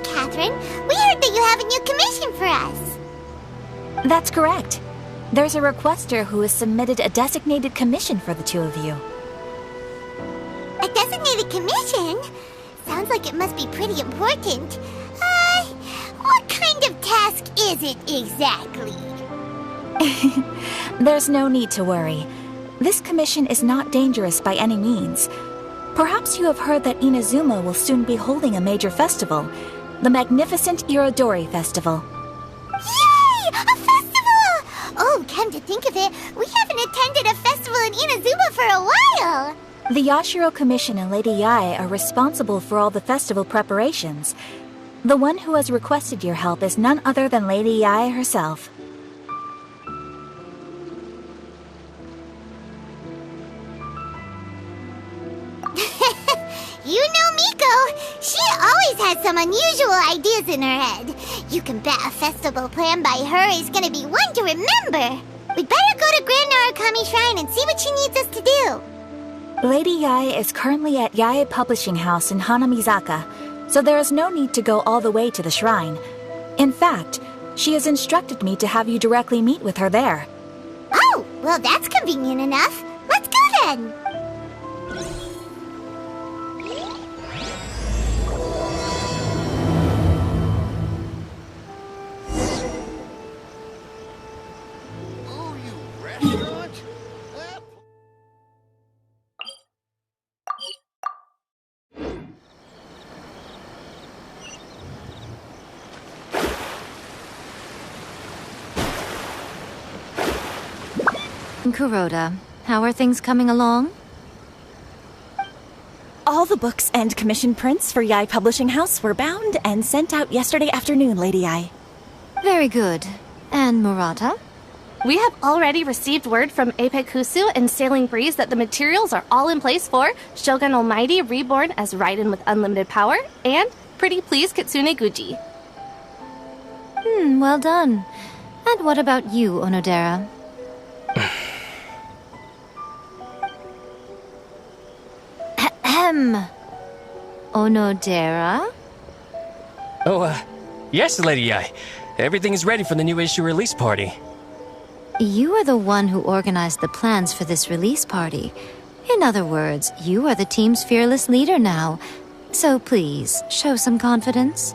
Catherine. We heard that you have a new commission for us. That's correct. There's a requester who has submitted a designated commission for the two of you. A designated commission? Sounds like it must be pretty important. What kind of task is it exactly? There's no need to worry. This commission is not dangerous by any means. Perhaps you have heard that Inazuma will soon be holding a major festival, the magnificent Irodori Festival. Yay! A festival! Oh, come to think of it, we haven't attended a festival in Inazuma for a while! The Yashiro Commission and Lady Yae are responsible for all the festival preparations. The one who has requested your help is none other than Lady Yae herself. You know Miko. She always has some unusual ideas in her head. You can bet a festival planned by her is gonna be one to remember. We'd better go to Grand Narukami Shrine and see what she needs us to do. Lady Yae is currently at Yae Publishing House in Hanamizaka, so there is no need to go all the way to the shrine. In fact, she has instructed me to have you directly meet with her there. Oh, well that's convenient enough. Let's go then. Kuroda, how are things coming along? All the books and commission prints for Yae Publishing House were bound and sent out yesterday afternoon, Lady Yae. Very good. And Murata? We have already received word from Apekusu and Sailing Breeze that the materials are all in place for Shogun Almighty Reborn as Raiden with Unlimited Power and Pretty Please Kitsune Guji. Well done. And what about you, Onodera? Onodera? Oh, yes, Lady Yae. Everything is ready for the new issue release party. You are the one who organized the plans for this release party. In other words, you are the team's fearless leader now. So please, show some confidence.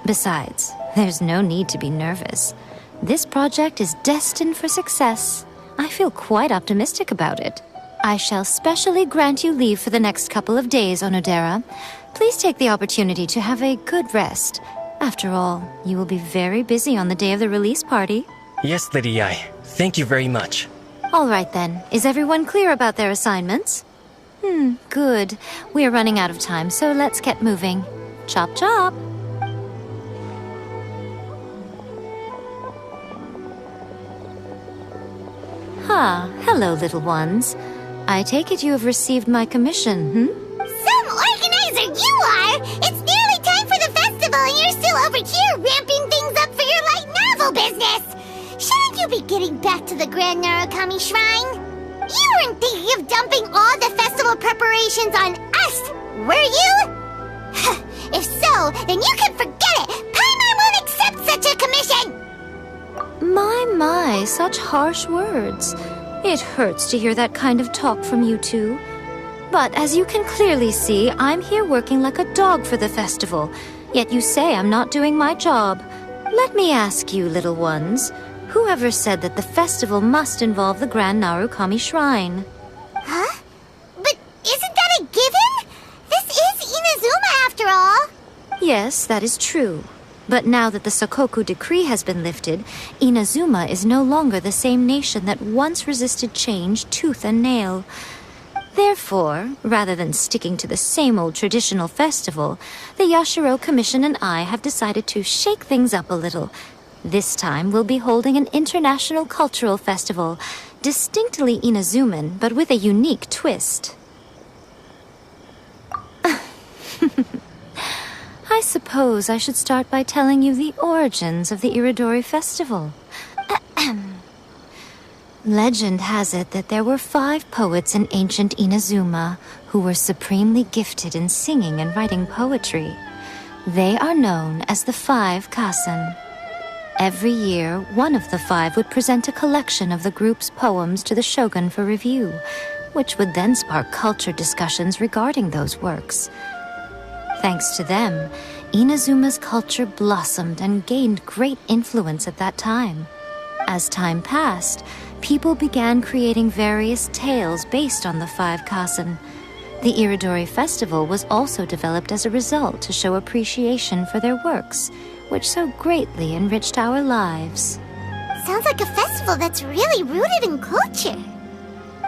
Besides, there's no need to be nervous. This project is destined for success. I feel quite optimistic about it. I shall specially grant you leave for the next couple of days, Onodera. Please take the opportunity to have a good rest. After all, you will be very busy on the day of the release party. Yes, Lady Yae. Thank you very much. All right then. Is everyone clear about their assignments? Good. We're running out of time, so let's get moving. Chop chop! Hello, little ones. I take it you have received my commission, Some organizer you are! It's nearly time for the festival and you're still over here ramping things up for your light novel business! Shouldn't you be getting back to the Grand Narukami Shrine? You weren't thinking of dumping all the festival preparations on us, were you? If so, then you can forget it! Paimon won't accept such a commission! My, such harsh words. It hurts to hear that kind of talk from you two. But as you can clearly see, I'm here working like a dog for the festival. Yet you say I'm not doing my job. Let me ask you, little ones, whoever said that the festival must involve the Grand Narukami Shrine? Huh? But isn't that Yes, that is true. But now that the Sokoku decree has been lifted, Inazuma is no longer the same nation that once resisted change tooth and nail. Therefore, rather than sticking to the same old traditional festival, the Yashiro Commission and I have decided to shake things up a little. This time we'll be holding an international cultural festival, distinctly Inazuman, but with a unique twist. I suppose I should start by telling you the origins of the Iridori Festival. Legend has it that there were 5 poets in ancient Inazuma who were supremely gifted in singing and writing poetry. They are known as the 5 Kasen. Every year, one of the 5 would present a collection of the group's poems to the shogun for review, which would then spark culture discussions regarding those works. Thanks to them, Inazuma's culture blossomed and gained great influence at that time. As time passed, people began creating various tales based on the 5 Kasen. The Iridori Festival was also developed as a result to show appreciation for their works, which so greatly enriched our lives. Sounds like a festival that's really rooted in culture.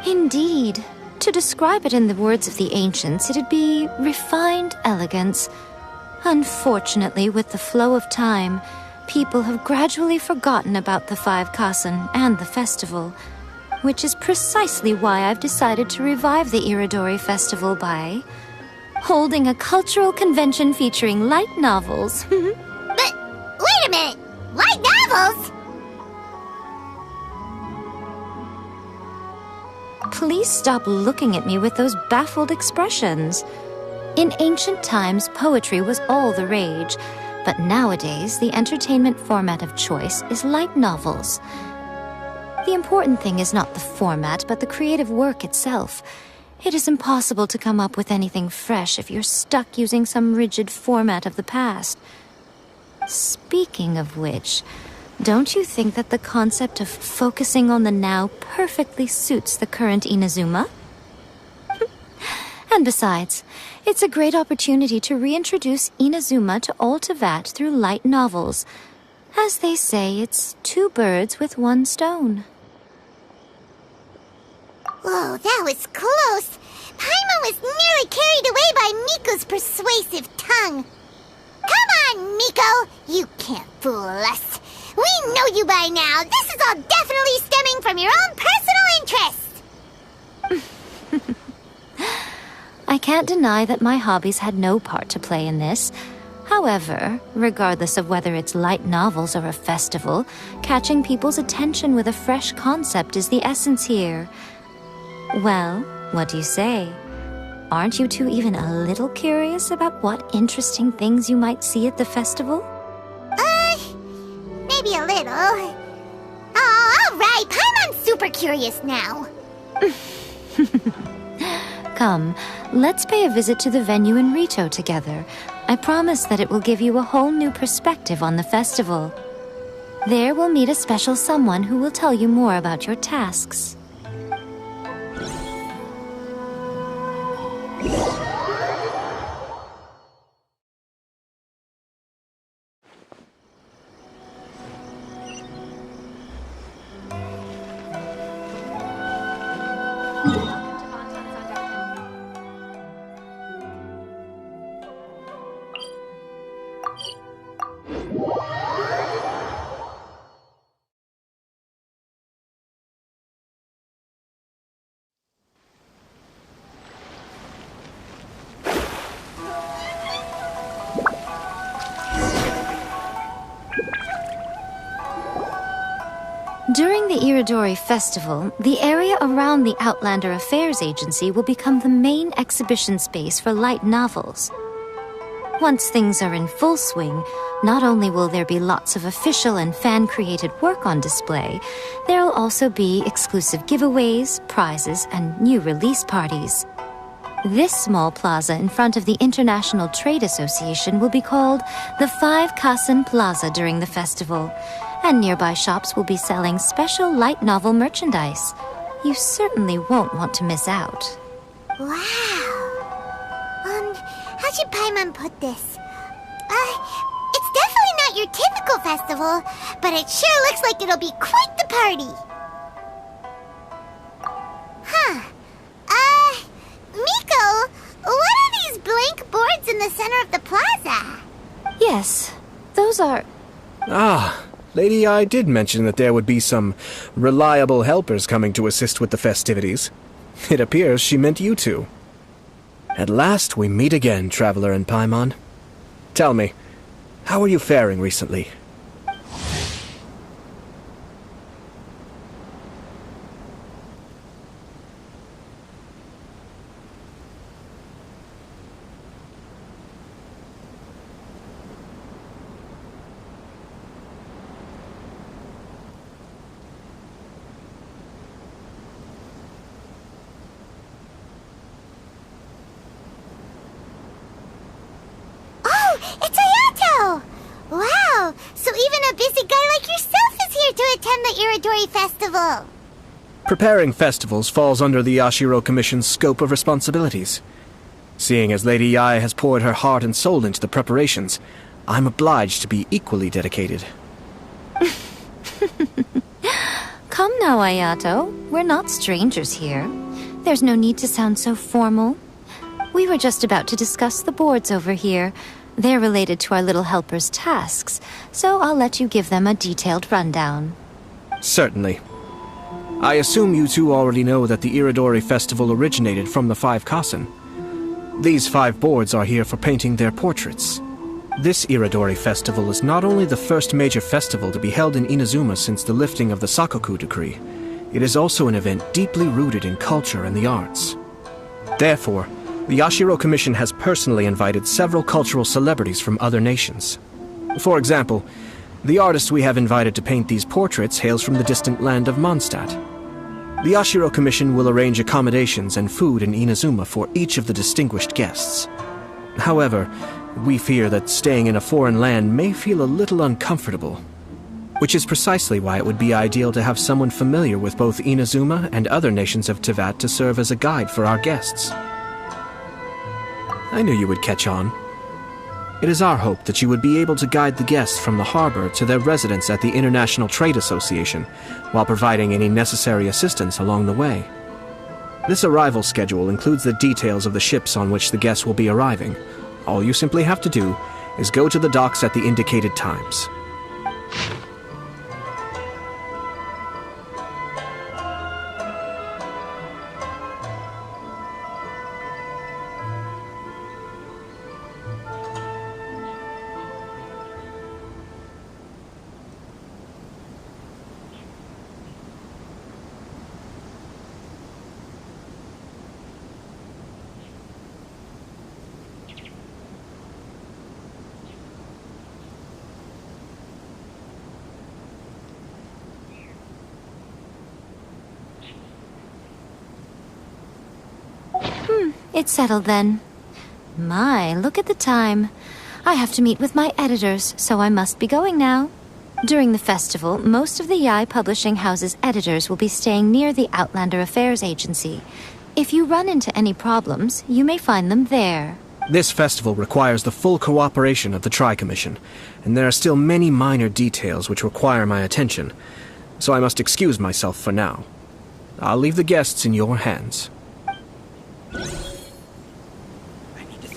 Indeed. To describe it in the words of the ancients, it'd be refined elegance. Unfortunately, with the flow of time, people have gradually forgotten about the 5 Kasen and the festival, which is precisely why I've decided to revive the Iridori Festival by holding a cultural convention featuring light novels. But wait a minute! Light novels? Please stop looking at me with those baffled expressions. In ancient times, poetry was all the rage, but nowadays the entertainment format of choice is light novels. The important thing is not the format, but the creative work itself. It is impossible to come up with anything fresh if you're stuck using some rigid format of the past. Speaking of which, don't you think that the concept of focusing on the now perfectly suits the current Inazuma? And besides, it's a great opportunity to reintroduce Inazuma to Ultivat through light novels. As they say, it's 2 birds with 1 stone. Whoa, that was close. Paimon was nearly carried away by Miko's persuasive tongue. Come on, Miko! You can't fool us. We know you by now. This is all definitely stemming from your own personal interest. I can't deny that my hobbies had no part to play in this. However, regardless of whether it's light novels or a festival, catching people's attention with a fresh concept is the essence here. Well, what do you say? Aren't you two even a little curious about what interesting things you might see at the festival? Maybe a little. Oh, all right. Paimon's super curious now. Come, let's pay a visit to the venue in Rito together. I promise that it will give you a whole new perspective on the festival. There we'll meet a special someone who will tell you more about your tasks. During the Iridori Festival, the area around the Outlander Affairs Agency will become the main exhibition space for light novels. Once things are in full swing, not only will there be lots of official and fan-created work on display, there will also be exclusive giveaways, prizes, and new release parties. This small plaza in front of the International Trade Association will be called the 5 Kasen Plaza during the festival, and nearby shops will be selling special light novel merchandise. You certainly won't want to miss out. Wow. How should Paimon put this? It's definitely not your typical festival, but it sure looks like it'll be quite the party. Huh. Miko, what are these blank boards in the center of the plaza? Yes, those are... Ah, Lady I did mention that there would be some reliable helpers coming to assist with the festivities. It appears she meant you two. At last we meet again, Traveler and Paimon. Tell me, how are you faring recently? It's Ayato! Wow, so even a busy guy like yourself is here to attend the Iridori Festival. Preparing festivals falls under the Yashiro Commission's scope of responsibilities. Seeing as Lady Yae has poured her heart and soul into the preparations, I'm obliged to be equally dedicated. Come now, Ayato. We're not strangers here. There's no need to sound so formal. We were just about to discuss the boards over here. They're related to our little helper's tasks, so I'll let you give them a detailed rundown. Certainly. I assume you two already know that the Iridori Festival originated from the 5 Kasen. These 5 boards are here for painting their portraits. This Iridori Festival is not only the first major festival to be held in Inazuma since the lifting of the Sakoku decree, it is also an event deeply rooted in culture and the arts. Therefore, the Yashiro Commission has personally invited several cultural celebrities from other nations. For example, the artist we have invited to paint these portraits hails from the distant land of Mondstadt. The Yashiro Commission will arrange accommodations and food in Inazuma for each of the distinguished guests. However, we fear that staying in a foreign land may feel a little uncomfortable, which is precisely why it would be ideal to have someone familiar with both Inazuma and other nations of Teyvat to serve as a guide for our guests. I knew you would catch on. It is our hope that you would be able to guide the guests from the harbor to their residence at the International Trade Association, while providing any necessary assistance along the way. This arrival schedule includes the details of the ships on which the guests will be arriving. All you simply have to do is go to the docks at the indicated times. It's settled then. My, look at the time. I have to meet with my editors, so I must be going now. During the festival, most of the Yae Publishing House's editors will be staying near the Outlander Affairs Agency. If you run into any problems, you may find them there. This festival requires the full cooperation of the Tri-Commission, and there are still many minor details which require my attention, so I must excuse myself for now. I'll leave the guests in your hands.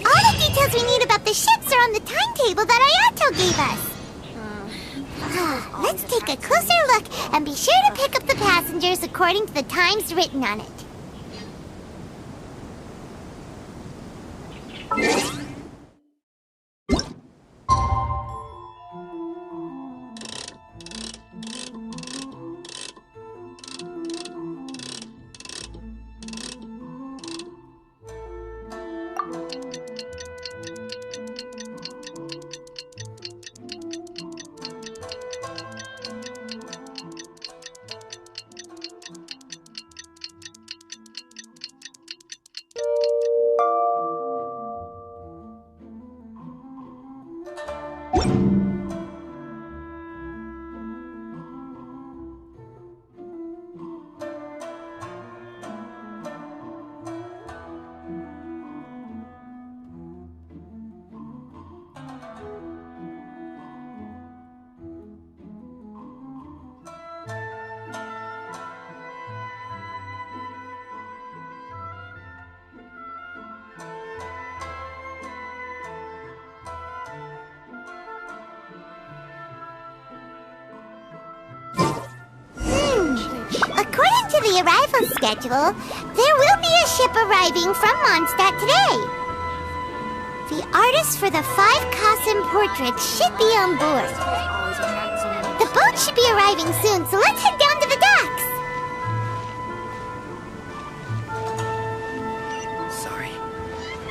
All the details we need about the ships are on the timetable that Ayato gave us. Let's take a closer look and be sure to pick up the passengers according to the times written on it. the arrival schedule, there will be a ship arriving from Mondstadt today. The artist for the 5 Kasim portraits should be on board. The boat should be arriving soon, so let's head down to the docks. Sorry.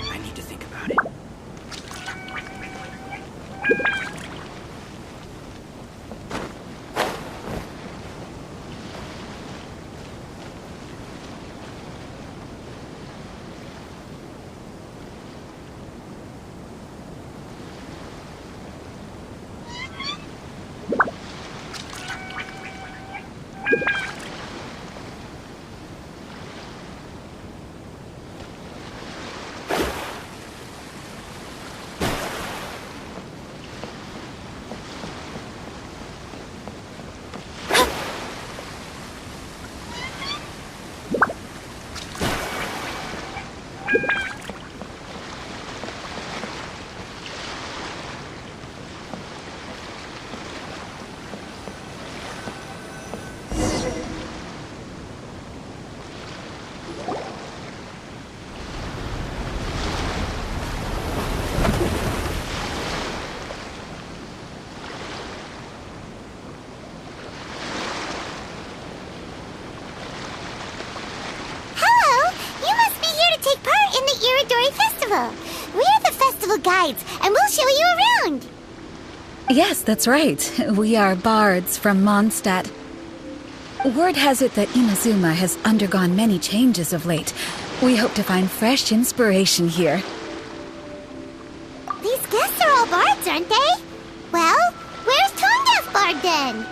I need to think about it. We're the festival guides, and we'll show you around. Yes, that's right. We are bards from Mondstadt. Word has it that Inazuma has undergone many changes of late. We hope to find fresh inspiration here. These guests are all bards, aren't they? Well, where's Tone-Deaf Bard then?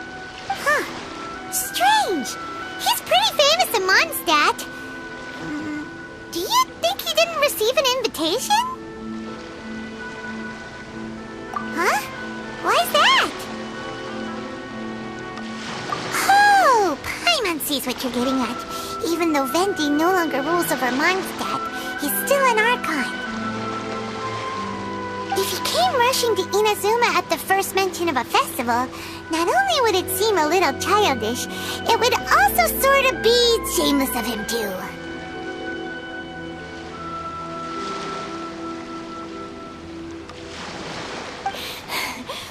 Huh. Strange. He's pretty famous in Mondstadt. Do you think he didn't receive an invitation? Huh? Why's that? Oh, Paimon sees what you're getting at. Even though Venti no longer rules over Mondstadt, he's still an Archon. If he came rushing to Inazuma at the first mention of a festival, not only would it seem a little childish, it would also sort of be shameless of him too.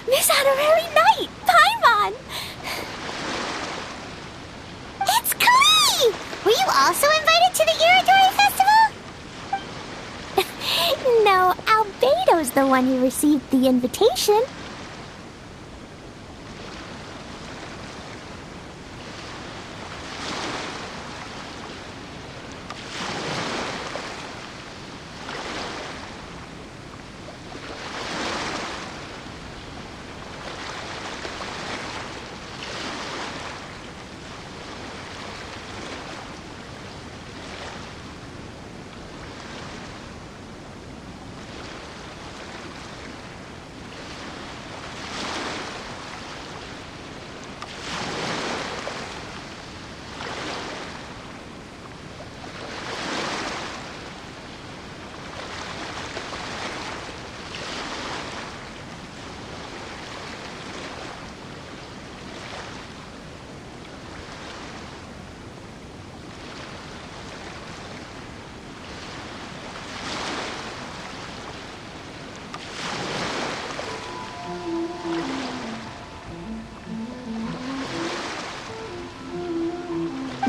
Miss Honorary Knight! Paimon! It's Klee! Were you also invited to the Iridori Festival? No, Albedo's the one who received the invitation.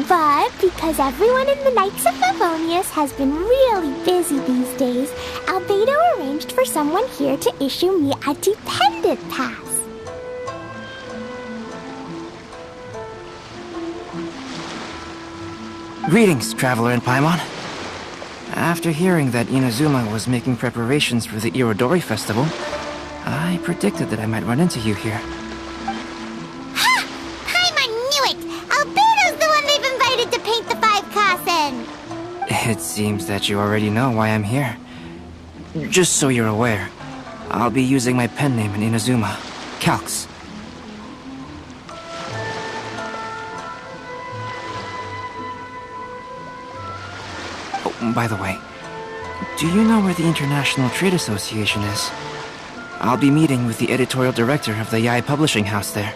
But because everyone in the Knights of Favonius has been really busy these days, Albedo arranged for someone here to issue me a dependent pass. Greetings, Traveler and Paimon. After hearing that Inazuma was making preparations for the Irodori Festival, I predicted that I might run into you here. Ha! Paimon knew it! Albedo's the one they've invited to paint the 5 Kasen! It seems that you already know why I'm here. Just so you're aware, I'll be using my pen name in Inazuma, Calx. Oh, by the way, do you know where the International Trade Association is? I'll be meeting with the editorial director of the Yae Publishing House there.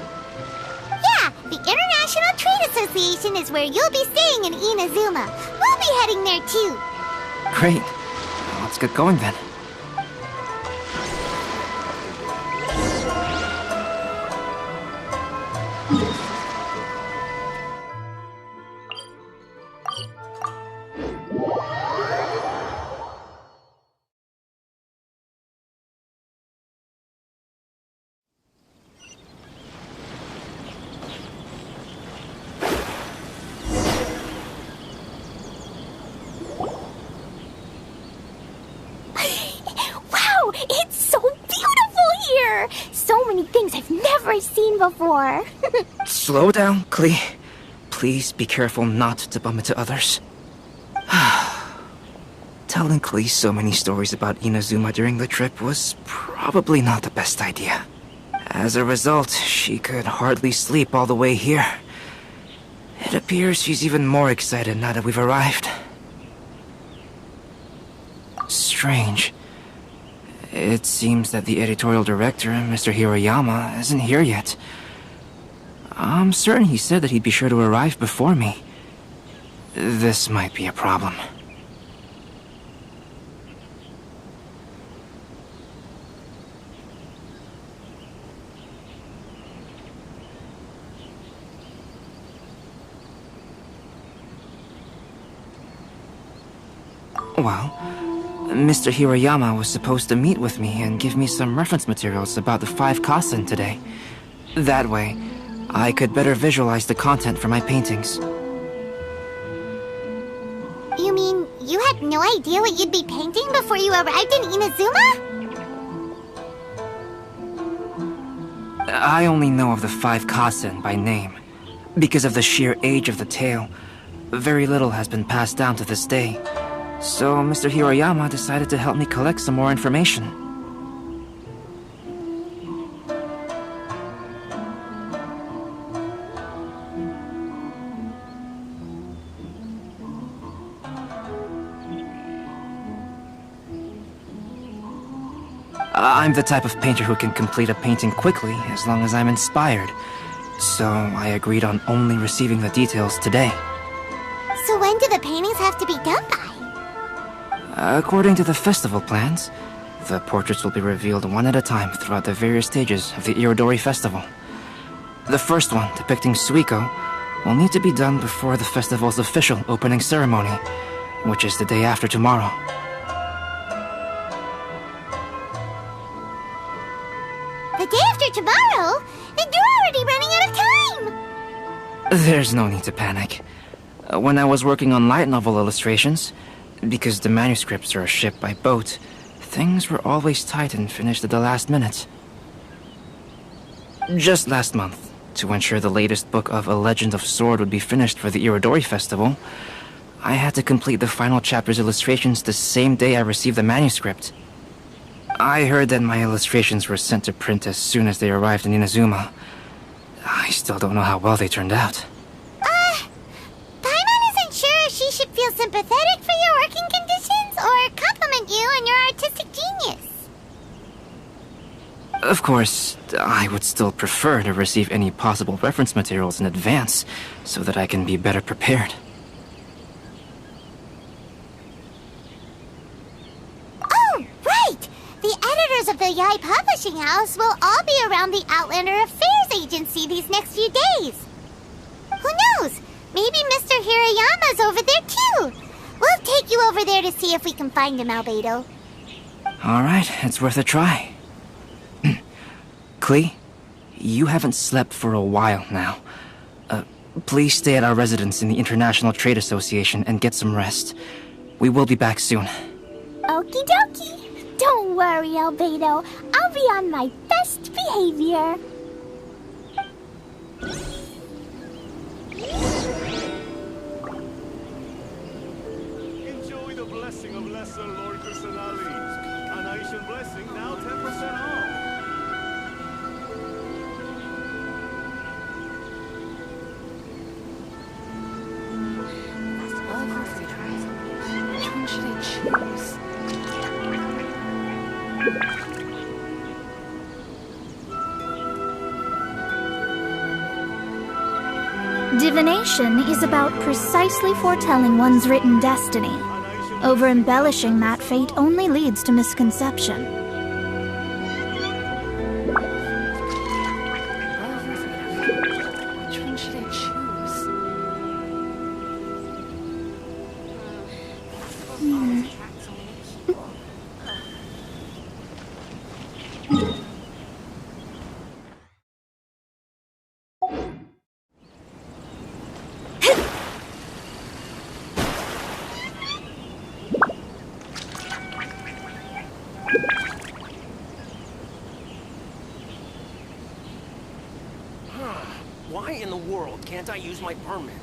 Yeah, the International Trade Association Association is where you'll be staying in Inazuma. We'll be heading there too. Great. Let's get going then. Wow, it's so beautiful here! So many things I've never seen before. Slow down, Klee. Please be careful not to bump into others. Telling Klee so many stories about Inazuma during the trip was probably not the best idea. As a result, she could hardly sleep all the way here. It appears she's even more excited now that we've arrived. Strange. It seems that the editorial director, Mr. Hiroyama, isn't here yet. I'm certain he said that he'd be sure to arrive before me. This might be a problem. Well, Mr. Hiroyama was supposed to meet with me and give me some reference materials about the 5 Kasen today. That way, I could better visualize the content for my paintings. You mean you had no idea what you'd be painting before you arrived in Inazuma? I only know of the 5 Kasen by name. Because of the sheer age of the tale, very little has been passed down to this day. So Mr. Hiroyama decided to help me collect some more information. I'm the type of painter who can complete a painting quickly as long as I'm inspired. So I agreed on only receiving the details today. So when do the paintings have to be done by? According to the festival plans, the portraits will be revealed one at a time throughout the various stages of the Irodori Festival. The first one, depicting Suiko, will need to be done before the festival's official opening ceremony, which is the day after tomorrow. The day after tomorrow? Then you're already running out of time! There's no need to panic. When I was working on light novel illustrations, because the manuscripts are shipped by boat, things were always tight and finished at the last minute. Just last month, to ensure the latest book of A Legend of Sword would be finished for the Irodori Festival, I had to complete the final chapter's illustrations the same day I received the manuscript. I heard that my illustrations were sent to print as soon as they arrived in Inazuma. I still don't know how well they turned out. Paimon isn't sure if she should feel sympathetic for your working conditions or compliment you on your artistic genius. Of course, I would still prefer to receive any possible reference materials in advance so that I can be better prepared. Oh, right! The editors of the Yae Publishing House will all be around the Outlander Affairs Agency these next few days. Who knows? Maybe Mr. Hirayama's over there too. We'll take you over there to see if we can find him, Albedo. Alright, it's worth a try. Klee, you haven't slept for a while now. Please stay at our residence in the International Trade Association and get some rest. We will be back soon. Okie dokie. Don't worry, Albedo. I'll be on my best behavior. Enjoy the blessing of Lesser Lord Kusanali. An Aishan blessing, now 10% off. Which one should I choose? Divination is about precisely foretelling one's written destiny. Over-embellishing that fate only leads to misconception. Which one should I choose? Why in the world can't I use my permit?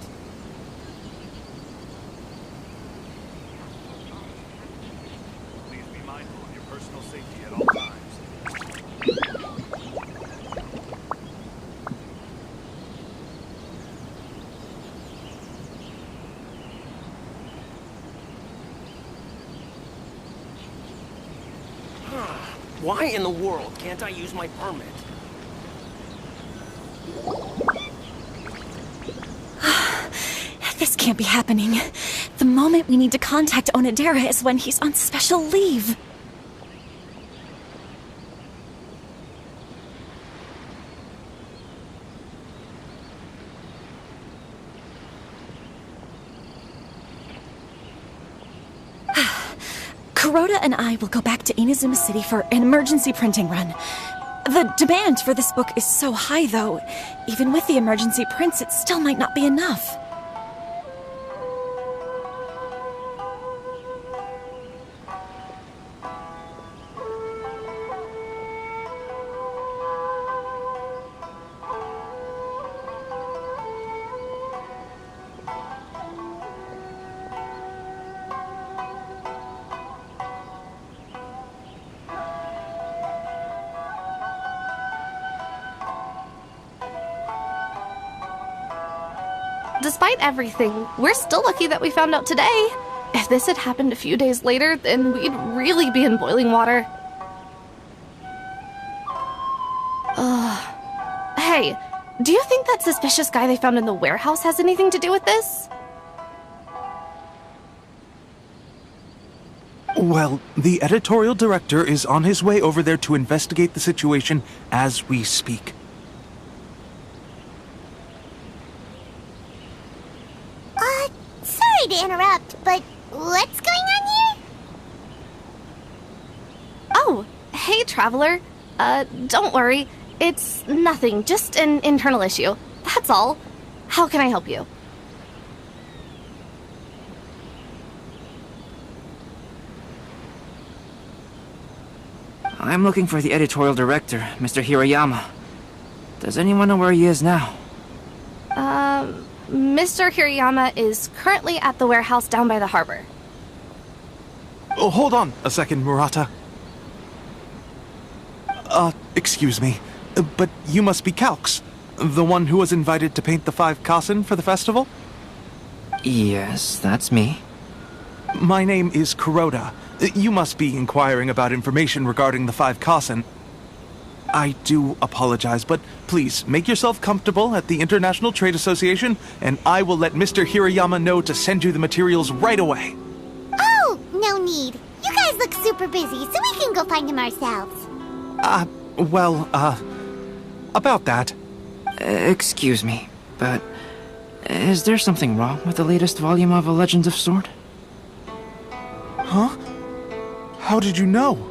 Please be mindful of your personal safety at all times. Why in the world can't I use my permit? This can't be happening. The moment we need to contact Onodera is when he's on special leave. Kuroda and I will go back to Inazuma City for an emergency printing run. The demand for this book is so high, though. Even with the emergency prints, it still might not be enough. Despite everything, we're still lucky that we found out today. If this had happened a few days later, then we'd really be in boiling water. Hey, do you think that suspicious guy they found in the warehouse has anything to do with this? Well, the editorial director is on his way over there to investigate the situation as we speak. Sorry to interrupt, but what's going on here? Oh, hey, Traveler. Don't worry. It's nothing, just an internal issue. That's all. How can I help you? I'm looking for the editorial director, Mr. Hirayama. Does anyone know where he is now? Mr. Hirayama is currently at the warehouse down by the harbor. Oh, hold on a second, Murata. Excuse me, but you must be Calx, the one who was invited to paint the 5 Kasen for the festival? Yes, that's me. My name is Kuroda. You must be inquiring about information regarding the 5 Kasen. I do apologize, but please make yourself comfortable at the International Trade Association, and I will let Mr. Hirayama know to send you the materials right away. Oh, no need. You guys look super busy, so we can go find him ourselves. About that. Excuse me, but is there something wrong with the latest volume of A Legend of Sword? Huh? How did you know?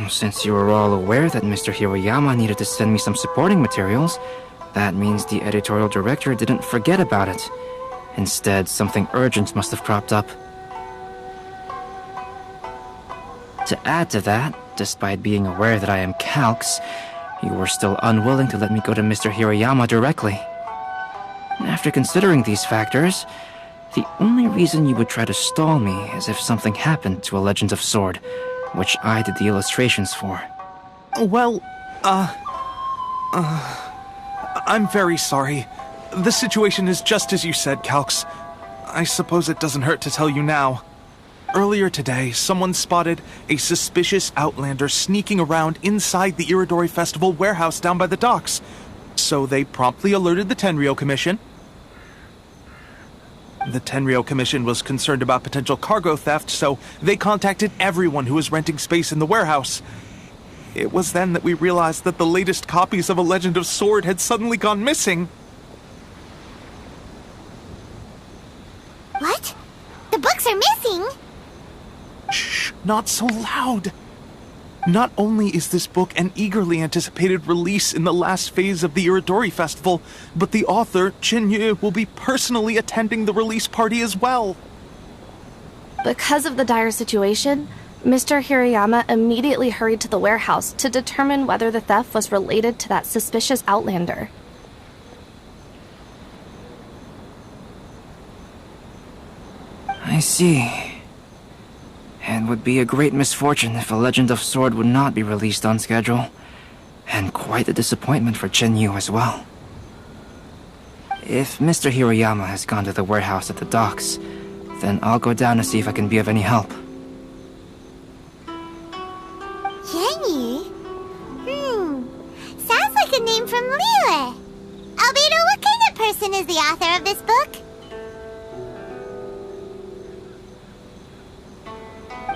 Since you were all aware that Mr. Hiroyama needed to send me some supporting materials, that means the editorial director didn't forget about it. Instead, something urgent must have cropped up. To add to that, despite being aware that I am Calx, you were still unwilling to let me go to Mr. Hiroyama directly. After considering these factors, the only reason you would try to stall me is if something happened to A Legend of Sword, which I did the illustrations for. Well, I'm very sorry. The situation is just as you said, Calx. I suppose it doesn't hurt to tell you now. Earlier today, someone spotted a suspicious outlander sneaking around inside the Iridori Festival warehouse down by the docks. So they promptly alerted the Tenryou Commission. The Tenryou Commission was concerned about potential cargo theft, so they contacted everyone who was renting space in the warehouse. It was then that we realized that the latest copies of A Legend of Sword had suddenly gone missing. What? The books are missing? Shh, not so loud. Not only is this book an eagerly anticipated release in the last phase of the Iridori Festival, but the author, Chin-Yu, will be personally attending the release party as well. Because of the dire situation, Mr. Hiroyama immediately hurried to the warehouse to determine whether the theft was related to that suspicious outlander. I see. It would be a great misfortune if A Legend of Sword would not be released on schedule. And quite a disappointment for Chin-Yu as well. If Mr. Hiroyama has gone to the warehouse at the docks, then I'll go down to see if I can be of any help. Yenny? Sounds like a name from Liyue. Albedo, what kind of person is the author of this book?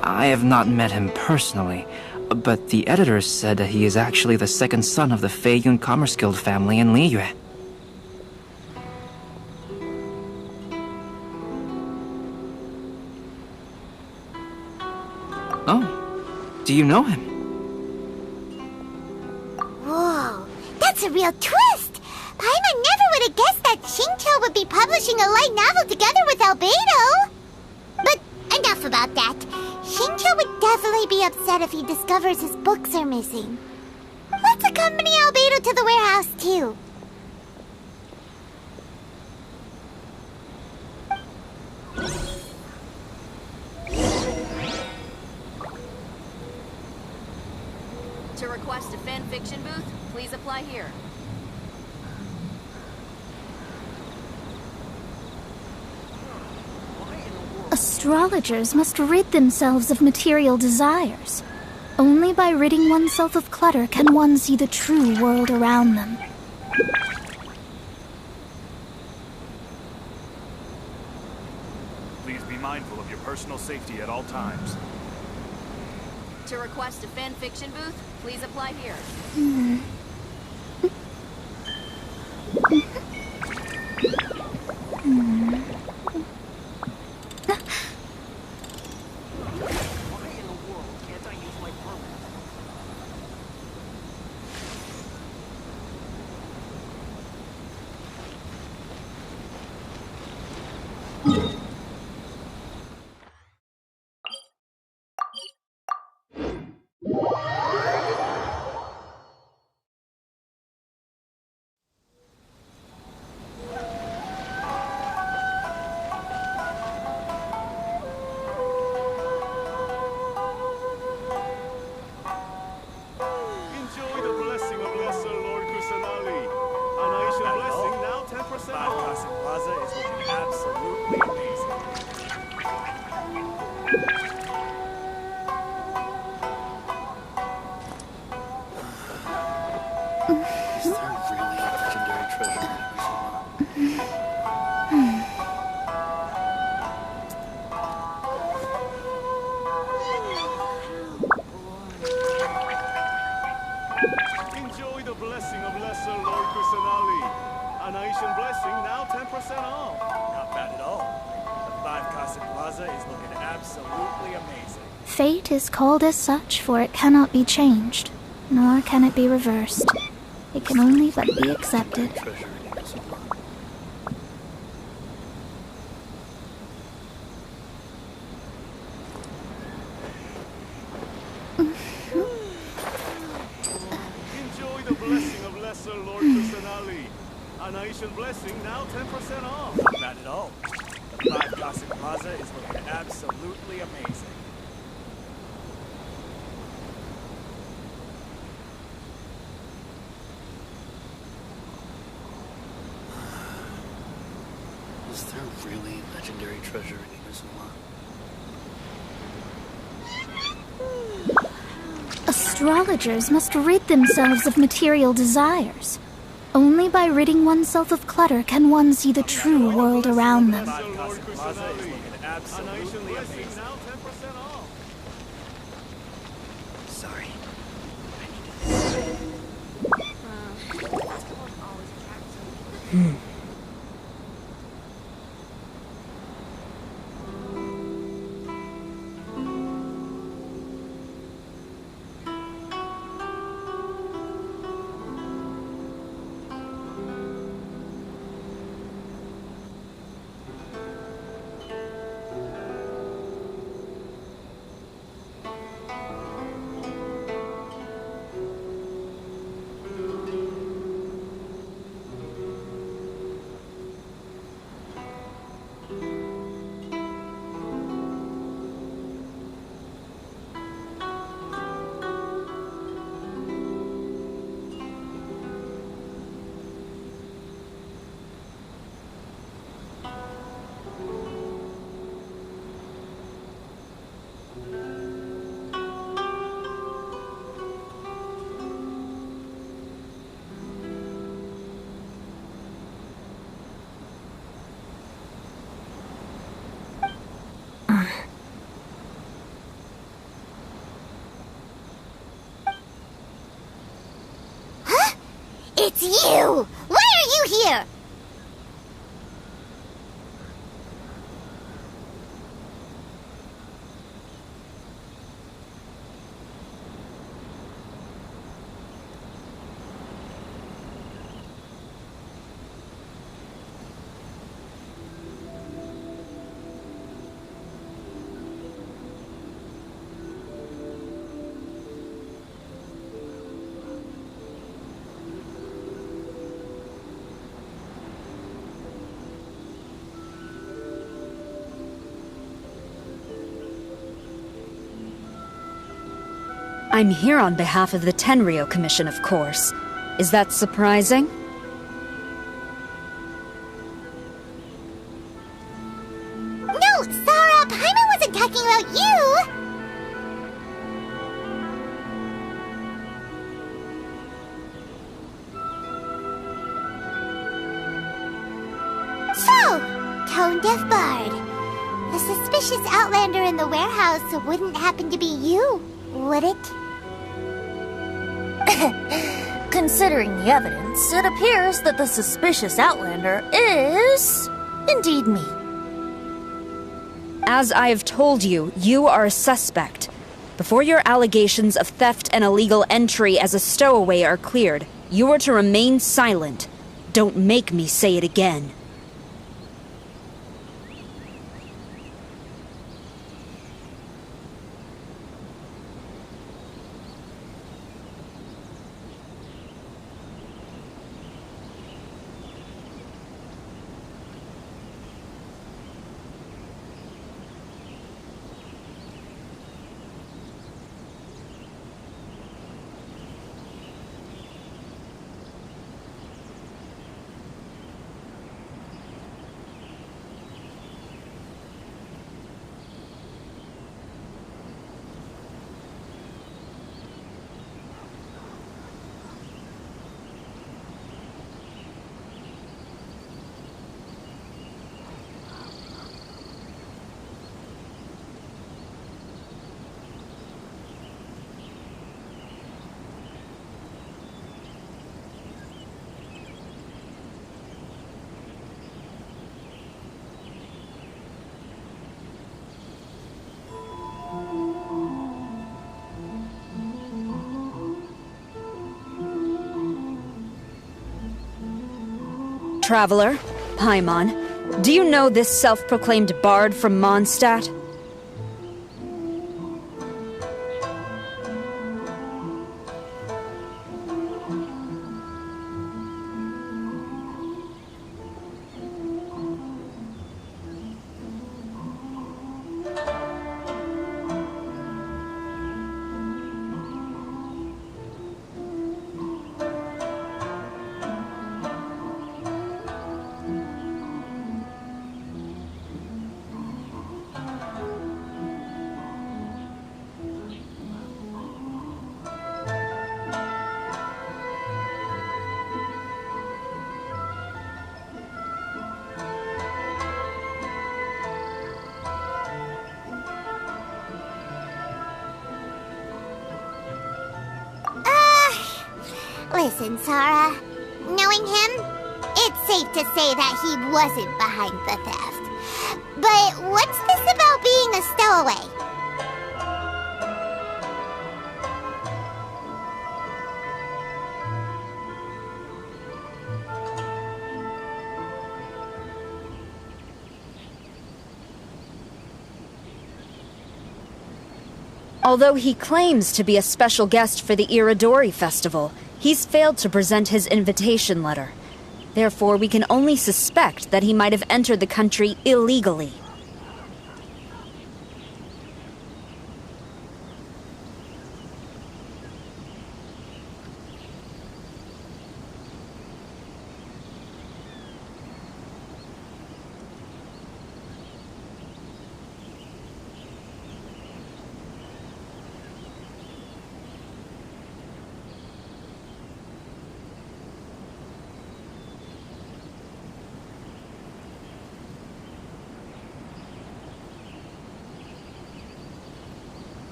I have not met him personally, but the editors said that he is actually the second son of the Feiyun Commerce Guild family in Liyue. Oh, do you know him? Whoa, that's a real twist! Paimon never would have guessed that Xingqiu would be publishing a light novel together with Albedo! But enough about that. Xingqiu would definitely be upset if he discovers his books are missing. Let's accompany Albedo to the warehouse, too. To request a fanfiction booth, please apply here. Astrologers must rid themselves of material desires. Only by ridding oneself of clutter can one see the true world around them. Please be mindful of your personal safety at all times. To request a fanfiction booth, please apply here. Enjoy the blessing of Lesser Lord Kusanali. An Aisha blessing now 10% off. Plaza is looking absolutely amazing. Is there really a legendary treasure in Arizona? Enjoy the blessing of Lesser Lord Kusanali. An Aishan blessing now 10% off. Not bad at all. The 5 Casa Plaza is looking absolutely amazing. Fate is called as such, for it cannot be changed, nor can it be reversed. It can only but be accepted. Enjoy the blessing of Lesser Lord Kusanali. An Aishan blessing now 10% off. Not bad at all. The 5 Cossack Plaza is looking absolutely amazing. Is there really legendary treasure in Inazuma? Astrologers must rid themselves of material desires. Only by ridding oneself of clutter can one see the true world around them. 5 Cossack Plaza is looking absolutely amazing. Now 10% off. Sorry. It's you! Why are you here? I'm here on behalf of the Tenryo Commission, of course. Is that surprising? No, Sarah, Paimon wasn't talking about you! So, tone-deaf bard. The suspicious outlander in the warehouse wouldn't happen to be you, would it? Considering the evidence, it appears that the suspicious outlander is indeed me. As I have told you, you are a suspect. Before your allegations of theft and illegal entry as a stowaway are cleared, you are to remain silent. Don't make me say it again. traveler, Paimon, do you know this self-proclaimed bard from Mondstadt? Listen, Sarah. Knowing him, it's safe to say that he wasn't behind the theft. But what's this about being a stowaway? Although he claims to be a special guest for the Iridori Festival, he's failed to present his invitation letter. Therefore, we can only suspect that he might have entered the country illegally.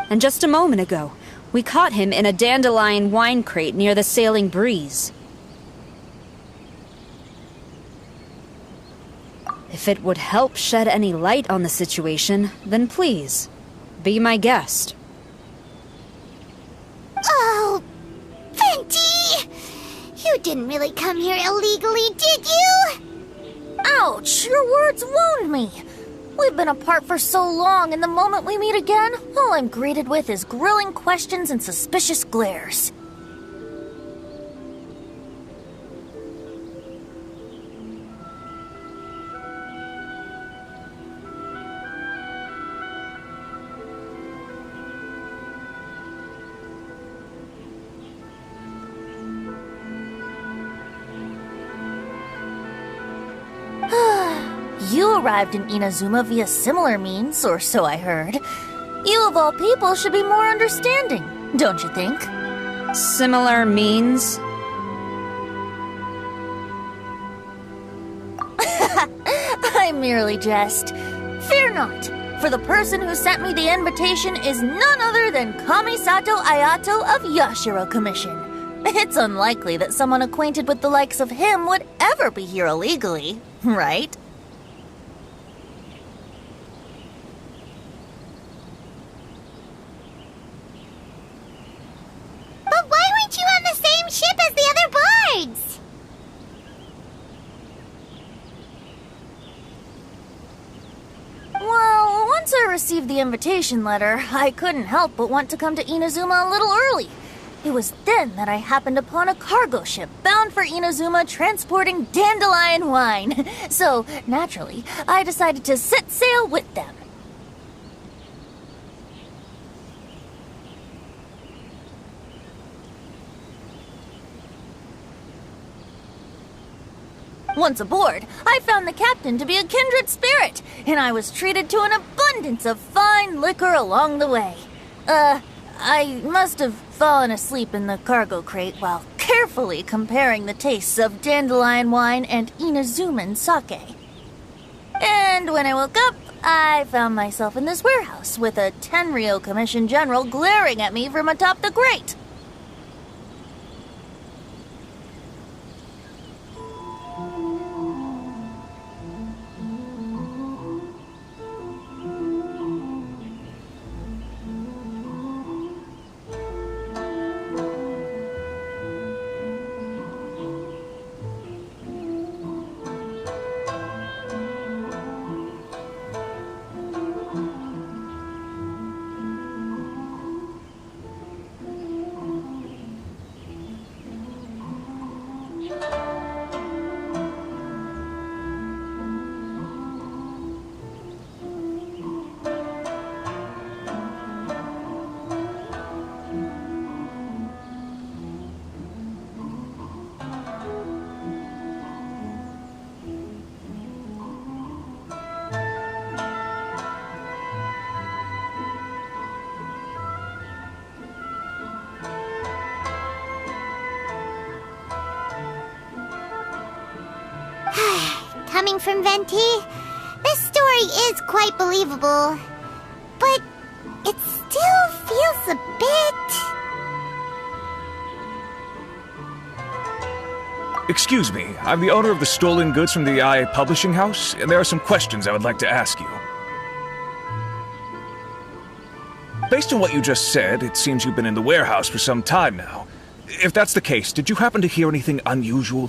And just a moment ago, we caught him in a dandelion wine crate near the Sailing Breeze. If it would help shed any light on the situation, then please, be my guest. Oh, Fenty! You didn't really come here illegally, did you? Ouch! Your words wound me! We've been apart for so long, and the moment we meet again, all I'm greeted with is grilling questions and suspicious glares. You arrived in Inazuma via similar means, or so I heard. You of all people should be more understanding, don't you think? Similar means? I merely jest. Fear not, for the person who sent me the invitation is none other than Kamisato Ayato of Yashiro Commission. It's unlikely that someone acquainted with the likes of him would ever be here illegally, right? But why weren't you on the same ship as the other bards? Well, once I received the invitation letter, I couldn't help but want to come to Inazuma a little early. It was then that I happened upon a cargo ship bound for Inazuma transporting dandelion wine. So, naturally, I decided to set sail with them. Once aboard, I found the captain to be a kindred spirit, and I was treated to an abundance of fine liquor along the way. I must have fallen asleep in the cargo crate while carefully comparing the tastes of dandelion wine and Inazuman sake. And when I woke up, I found myself in this warehouse with a Tenryo Commission General glaring at me from atop the grate. coming from Venti. This story is quite believable. But it still feels a bit... Excuse me, I'm the owner of the stolen goods from the IA publishing house, and there are some questions I would like to ask you. Based on what you just said, it seems you've been in the warehouse for some time now. If that's the case, did you happen to hear anything unusual?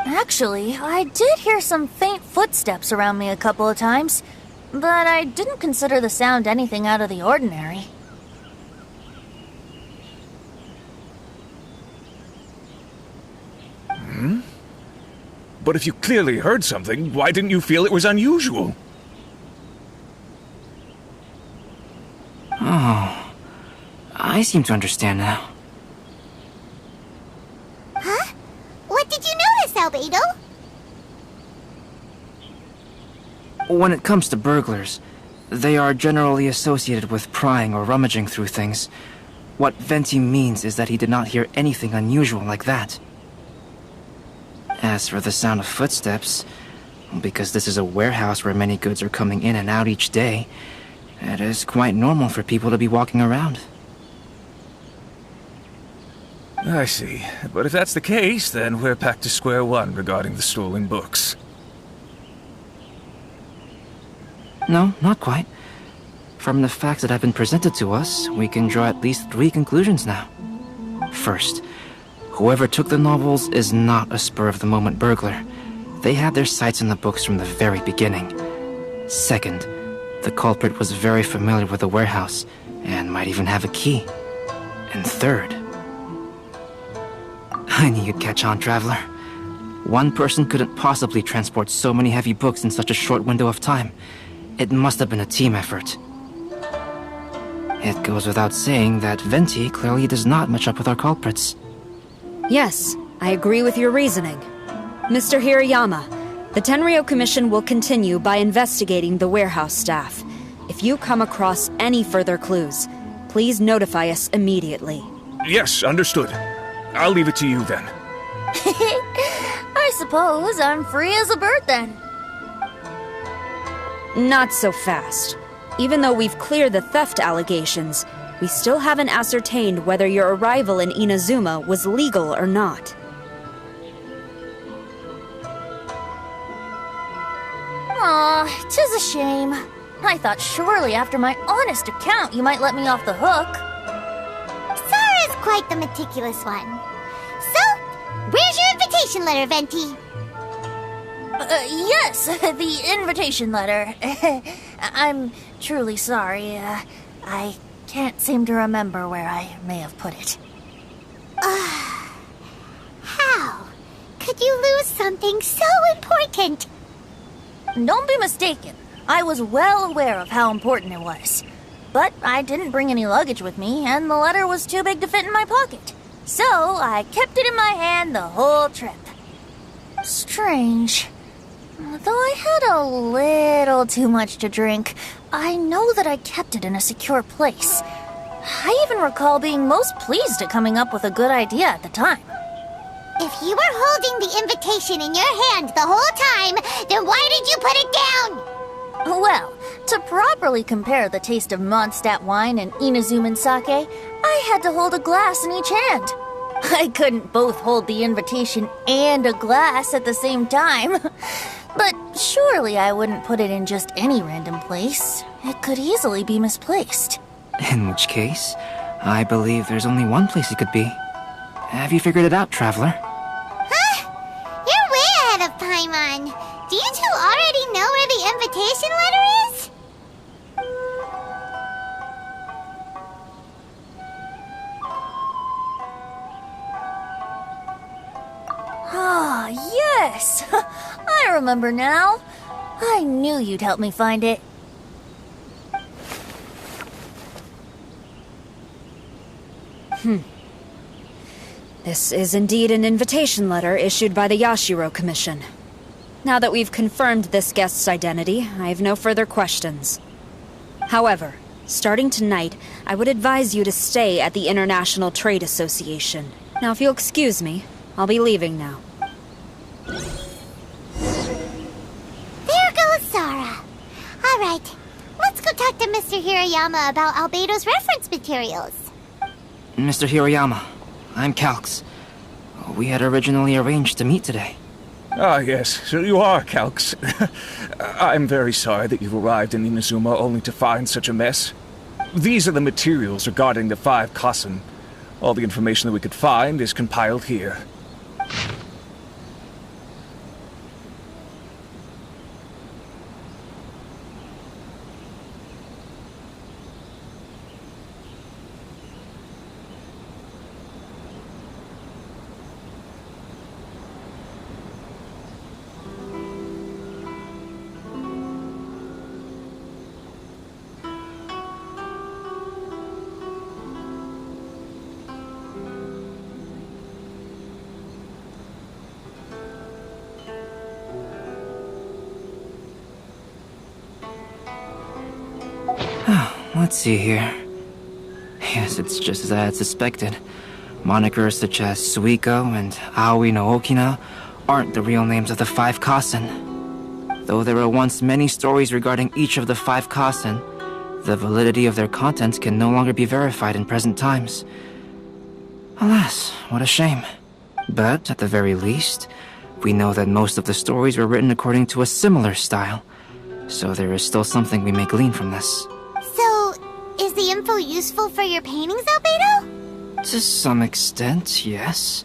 Actually, I did hear some faint footsteps around me a couple of times, but I didn't consider the sound anything out of the ordinary. Hmm? But if you clearly heard something, why didn't you feel it was unusual? Oh, I seem to understand now. Huh? What did you notice, Albedo? When it comes to burglars, they are generally associated with prying or rummaging through things. What Venti means is that he did not hear anything unusual like that. As for the sound of footsteps, because this is a warehouse where many goods are coming in and out each day, it is quite normal for people to be walking around. I see. But if that's the case, then we're back to square one regarding the stolen books. No, not quite. From the facts that have been presented to us, we can draw at least 3 conclusions now. First, whoever took the novels is not a spur-of-the-moment burglar. They had their sights on the books from the very beginning. Second, the culprit was very familiar with the warehouse, and might even have a key. And third... I knew you'd catch on, Traveler. One person couldn't possibly transport so many heavy books in such a short window of time. It must have been a team effort. It goes without saying that Venti clearly does not match up with our culprits. Yes, I agree with your reasoning. Mr. Hirayama, the Tenryo Commission will continue by investigating the warehouse staff. If you come across any further clues, please notify us immediately. Yes, understood. I'll leave it to you then. I suppose I'm free as a bird then. Not so fast. Even though we've cleared the theft allegations, we still haven't ascertained whether your arrival in Inazuma was legal or not. Aw, 'tis a shame. I thought surely after my honest account you might let me off the hook. Sara's quite the meticulous one. So, where's your invitation letter, Venti? Yes, the invitation letter. I'm truly sorry. I can't seem to remember where I may have put it. How could you lose something so important? Don't be mistaken. I was well aware of how important it was. But I didn't bring any luggage with me, and the letter was too big to fit in my pocket. So I kept it in my hand the whole trip. Strange. Though I had a little too much to drink, I know that I kept it in a secure place. I even recall being most pleased at coming up with a good idea at the time. If you were holding the invitation in your hand the whole time, then why did you put it down? Well, to properly compare the taste of Mondstadt wine and Inazuman sake, I had to hold a glass in each hand. I couldn't both hold the invitation and a glass at the same time. But surely I wouldn't put it in just any random place. It could easily be misplaced. In which case, I believe there's only one place it could be. Have you figured it out, Traveler? Huh? You're way ahead of Paimon. Do you two already know where the invitation letter is? Ah, yes! I remember now. I knew you'd help me find it. This is indeed an invitation letter issued by the Yashiro Commission. Now that we've confirmed this guest's identity, I have no further questions. However, starting tonight, I would advise you to stay at the International Trade Association. Now, if you'll excuse me, I'll be leaving now. Mr. Hirayama about Albedo's reference materials? Mr. Hiroyama, I'm Calx. We had originally arranged to meet today. Ah, yes, so you are Calx. I'm very sorry that you've arrived in Inazuma only to find such a mess. These are the materials regarding the 5 Kasen. All the information that we could find is compiled here. Let's see here. Yes, it's just as I had suspected. Monikers such as Suiko and Aoi no Okina aren't the real names of the 5 Kasen. Though there were once many stories regarding each of the 5 Kasen, the validity of their contents can no longer be verified in present times. Alas, what a shame. But, at the very least, we know that most of the stories were written according to a similar style, so there is still something we may glean from this. So, is the info useful for your paintings, Albedo? To some extent, yes.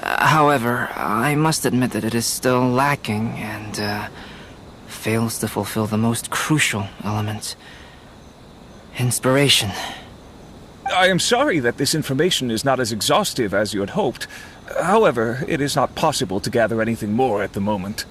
However, I must admit that it is still lacking and fails to fulfill the most crucial element. Inspiration. I am sorry that this information is not as exhaustive as you had hoped. However, it is not possible to gather anything more at the moment.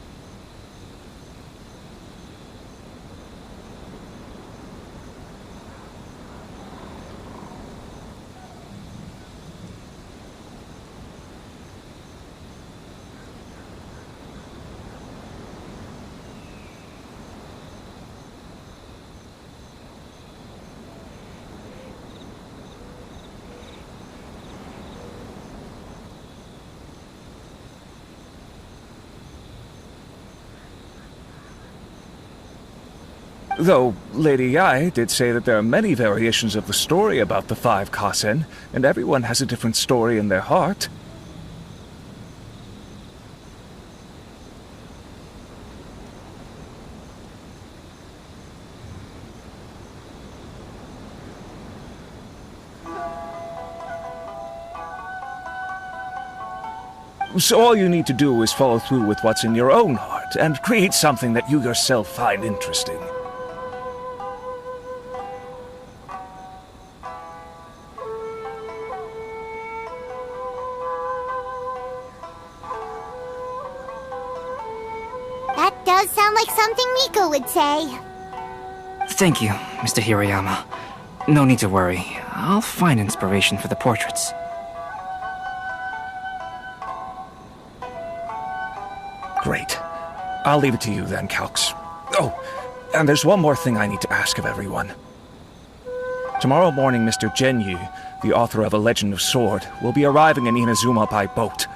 Though Lady Yae did say that there are many variations of the story about the 5 Kasen, and everyone has a different story in their heart. So all you need to do is follow through with what's in your own heart, and create something that you yourself find interesting. That does sound like something Miko would say. Thank you, Mr. Hiroyama. No need to worry. I'll find inspiration for the portraits. Great. I'll leave it to you then, Calx. Oh, and there's one more thing I need to ask of everyone. Tomorrow morning, Mr. Genyu, the author of A Legend of Sword, will be arriving in Inazuma by boat.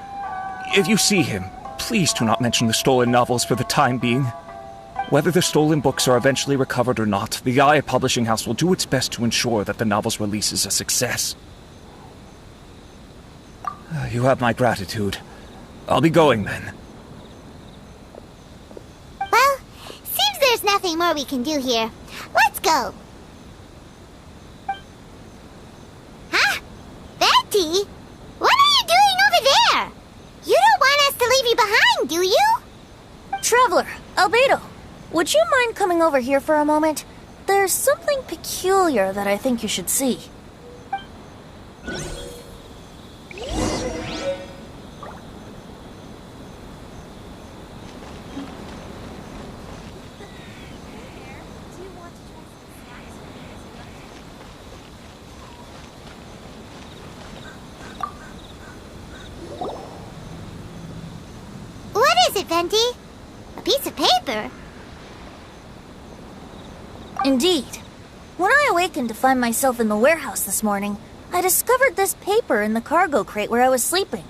If you see him, please do not mention the stolen novels for the time being. Whether the stolen books are eventually recovered or not, the Yae Publishing House will do its best to ensure that the novel's release is a success. You have my gratitude. I'll be going then. Well, seems there's nothing more we can do here. Let's go. Huh? Betty? What are you doing over there? You don't want us to leave you behind, do you? Traveler, Albedo, would you mind coming over here for a moment? There's something peculiar that I think you should see. What is it, Venti? A piece of paper? Indeed. When I awakened to find myself in the warehouse this morning, I discovered this paper in the cargo crate where I was sleeping.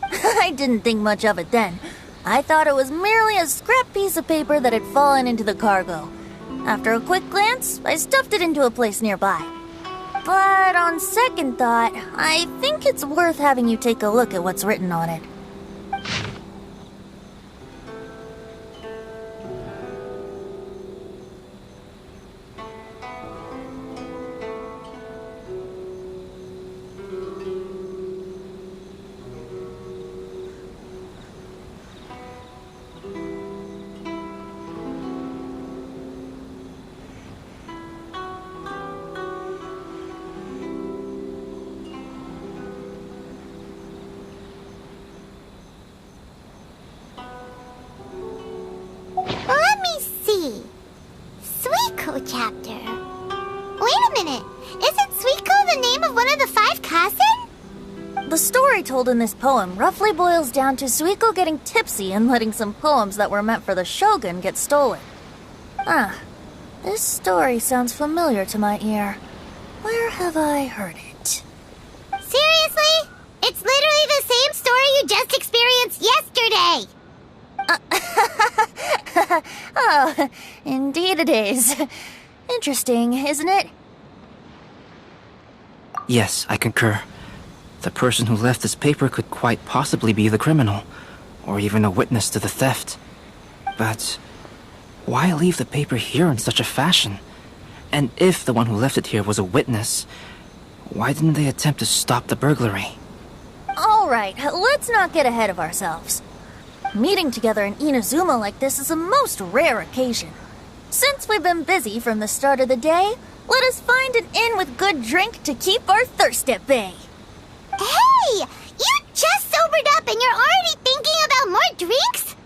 I didn't think much of it then. I thought it was merely a scrap piece of paper that had fallen into the cargo. After a quick glance, I stuffed it into a place nearby. But on second thought, I think it's worth having you take a look at what's written on it. Let me see. Suiko chapter. Wait a minute. Isn't Suiko the name of one of the 5 Kasen? The story told in this poem roughly boils down to Suiko getting tipsy and letting some poems that were meant for the shogun get stolen. This story sounds familiar to my ear. Where have I heard it? Seriously? It's literally the same story you just experienced yesterday. Oh, indeed it is. Interesting, isn't it? Yes, I concur. The person who left this paper could quite possibly be the criminal, or even a witness to the theft. But why leave the paper here in such a fashion? And if the one who left it here was a witness, why didn't they attempt to stop the burglary? Alright, let's not get ahead of ourselves. Meeting together in Inazuma like this is a most rare occasion. Since we've been busy from the start of the day, let us find an inn with good drink to keep our thirst at bay. Hey! You just sobered up and you're already thinking about more drinks?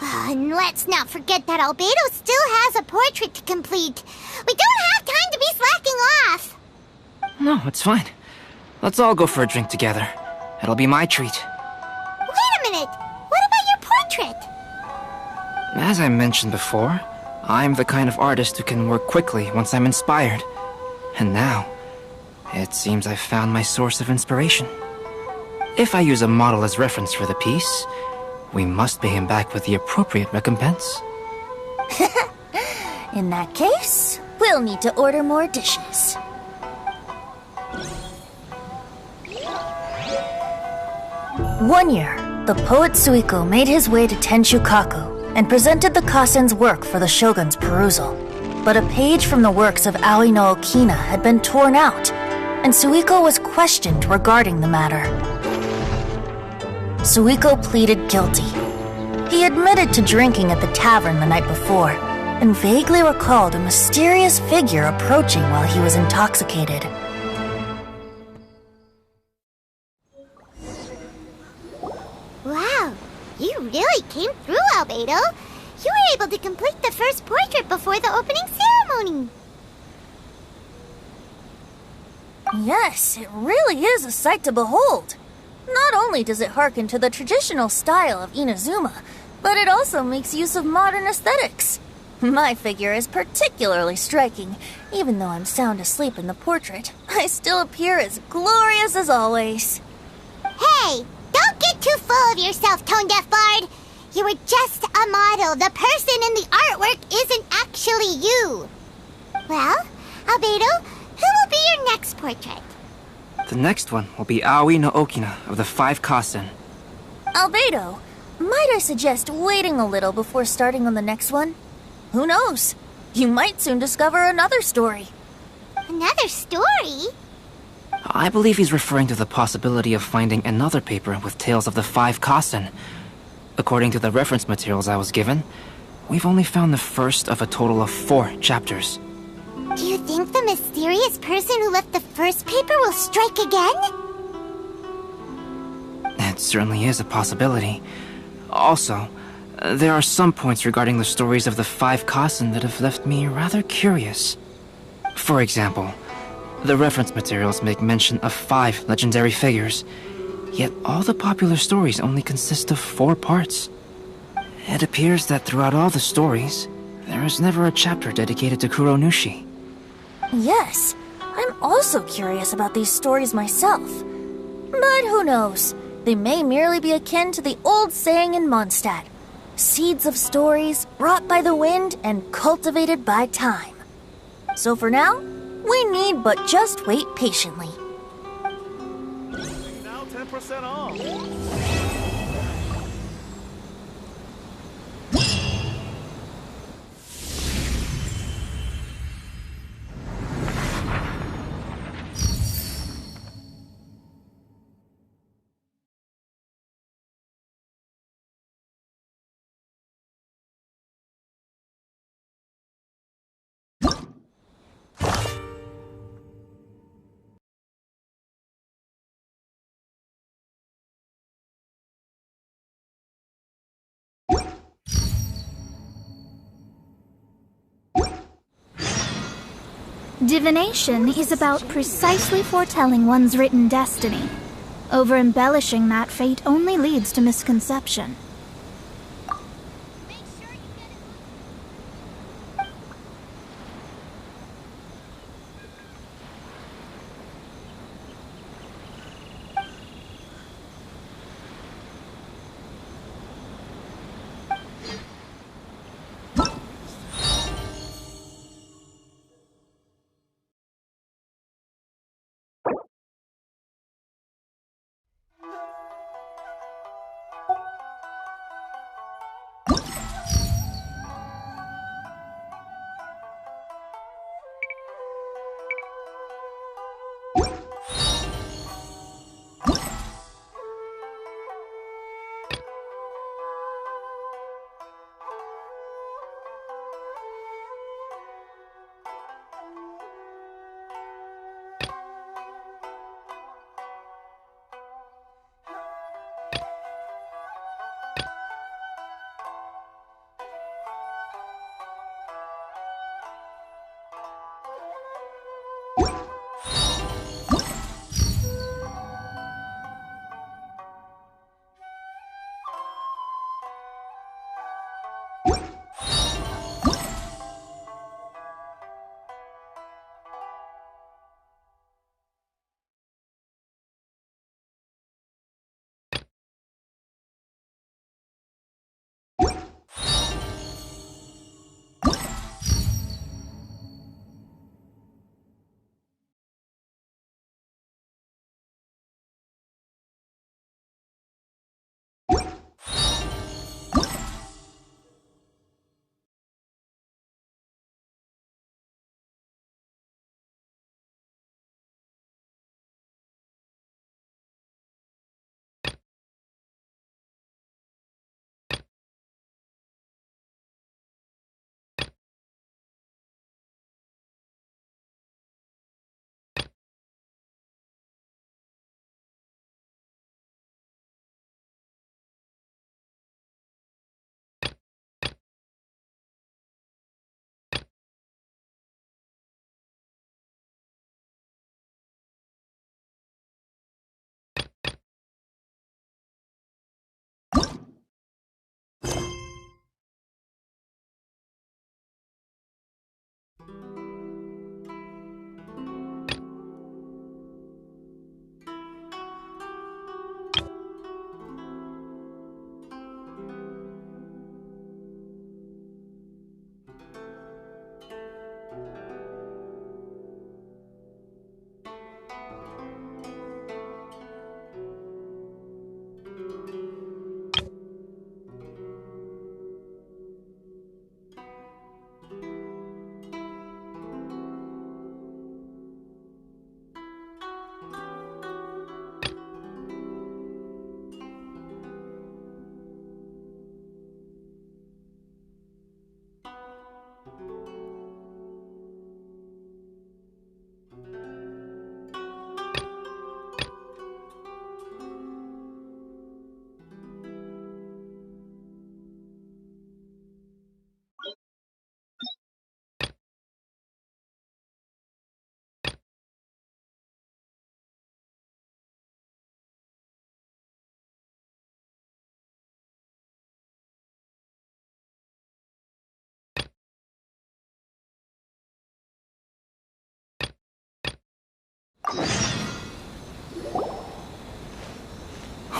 And let's not forget that Albedo still has a portrait to complete. We don't have time to be slacking off. No, it's fine. Let's all go for a drink together. It'll be my treat. Wait a minute! What about your portrait? As I mentioned before, I'm the kind of artist who can work quickly once I'm inspired. And now, it seems I've found my source of inspiration. If I use a model as reference for the piece, we must pay him back with the appropriate recompense. In that case, we'll need to order more dishes. One year, the poet Suiko made his way to Tenshukaku and presented the Kasen's work for the shogun's perusal. But a page from the works of Aoi no Okina had been torn out, and Suiko was questioned regarding the matter. Suiko pleaded guilty. He admitted to drinking at the tavern the night before, and vaguely recalled a mysterious figure approaching while he was intoxicated. Wow, you really came through, Albedo. You were able to complete the first portrait before the opening ceremony. Yes, it really is a sight to behold. Not only does it harken to the traditional style of Inazuma, but it also makes use of modern aesthetics. My figure is particularly striking. Even though I'm sound asleep in the portrait, I still appear as glorious as always. Hey, don't get too full of yourself, Tone-Deaf Bard. You were just a model. The person in the artwork isn't actually you. Well, Albedo, who will be your next portrait? The next one will be Aoi no Okina of the 5 Kasen. Albedo, might I suggest waiting a little before starting on the next one? Who knows? You might soon discover another story. Another story? I believe he's referring to the possibility of finding another paper with tales of the 5 Kasen. According to the reference materials I was given, we've only found the first of a total of 4 chapters. Do you think the mysterious person who left the first paper will strike again? It certainly is a possibility. Also, there are some points regarding the stories of the 5 Kasen that have left me rather curious. For example, the reference materials make mention of 5 legendary figures, yet all the popular stories only consist of 4 parts. It appears that throughout all the stories, there is never a chapter dedicated to Kuronushi. Yes, I'm also curious about these stories myself. But who knows? They may merely be akin to the old saying in Mondstadt. Seeds of stories brought by the wind and cultivated by time. So for now, we need but just wait patiently. Now 10% off. Divination is about precisely foretelling one's written destiny. Over-embellishing that fate only leads to misconception.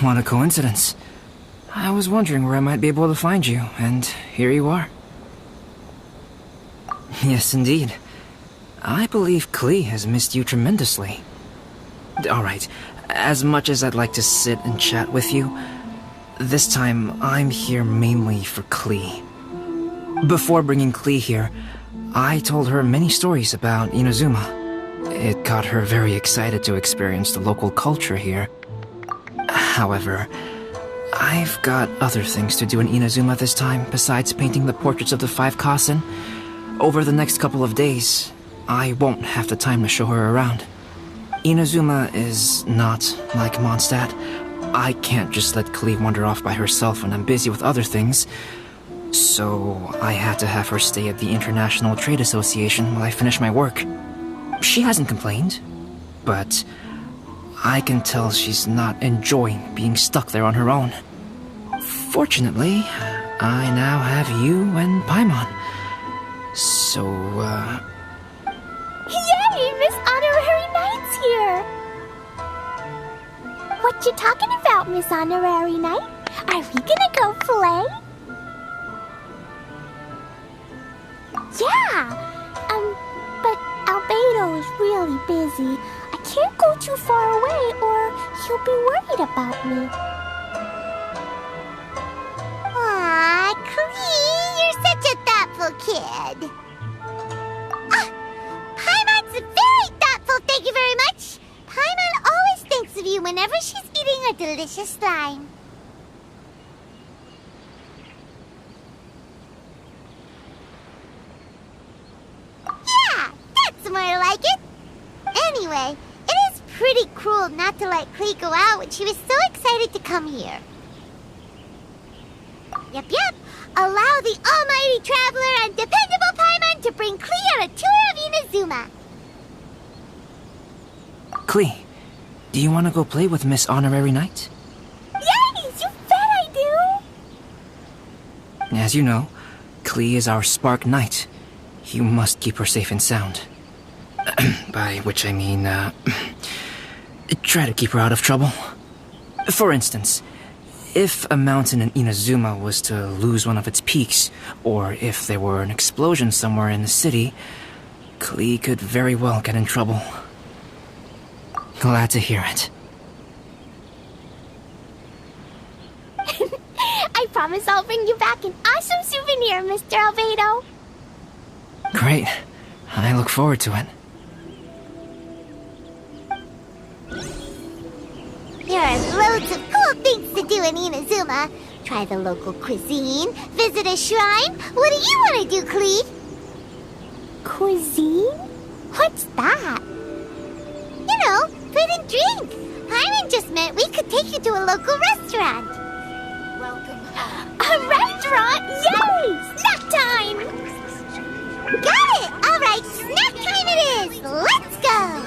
What a coincidence. I was wondering where I might be able to find you, and here you are. Yes, indeed. I believe Klee has missed you tremendously. Alright, as much as I'd like to sit and chat with you, this time I'm here mainly for Klee. Before bringing Klee here, I told her many stories about Inazuma. It got her very excited to experience the local culture here. However, I've got other things to do in Inazuma this time besides painting the portraits of the 5 Kasen. Over the next couple of days, I won't have the time to show her around. Inazuma is not like Mondstadt. I can't just let Klee wander off by herself when I'm busy with other things. So I had to have her stay at the International Trade Association while I finish my work. She hasn't complained, but I can tell she's not enjoying being stuck there on her own. Fortunately, I now have you and Paimon. So, Yay! Miss Honorary Knight's here! What you talking about, Miss Honorary Knight? Are we gonna go play? Yeah! But Albedo is really busy. I can't go too far away or he'll be worried about me. Aw, Klee, you're such a thoughtful kid. Ah, Paimon's very thoughtful, thank you very much. Paimon always thinks of you whenever she's eating a delicious slime. Yeah, that's more like it. Anyway, it is pretty cruel not to let Klee go out when she was so excited to come here. Yep. Allow the almighty traveler and dependable Paimon to bring Klee on a tour of Inazuma. Klee, do you want to go play with Miss Honorary Knight? Yes, you bet I do! As you know, Klee is our Spark Knight. You must keep her safe and sound. By which I mean, try to keep her out of trouble. For instance, if a mountain in Inazuma was to lose one of its peaks, or if there were an explosion somewhere in the city, Klee could very well get in trouble. Glad to hear it. I promise I'll bring you back an awesome souvenir, Mr. Albedo. Great. I look forward to it. There are loads of cool things to do in Inazuma. Try the local cuisine, visit a shrine. What do you want to do, Klee? Cuisine? What's that? You know, food and drink. Paimon just meant we could take you to a local restaurant. Welcome home. A restaurant? Yay! Snack time! Got it! All right, snack time it is. Let's go.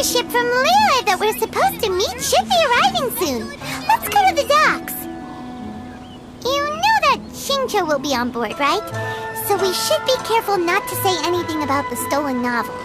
Ship from Liyue that we're supposed to meet should be arriving soon. Let's go to the docks. You know that Shincho will be on board, right? So we should be careful not to say anything about the stolen novels.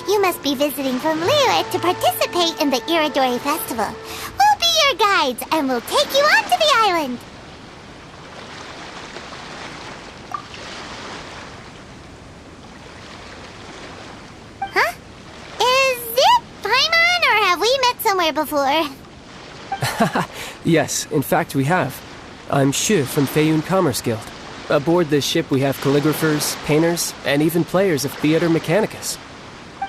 You must be visiting from Liyue to participate in the Iridori Festival. We'll be your guides, and we'll take you onto the island. Huh? Is it Paimon, or have we met somewhere before? Yes, in fact we have. I'm Hues from Feiyun Commerce Guild. Aboard this ship we have calligraphers, painters, and even players of Theater Mechanicus.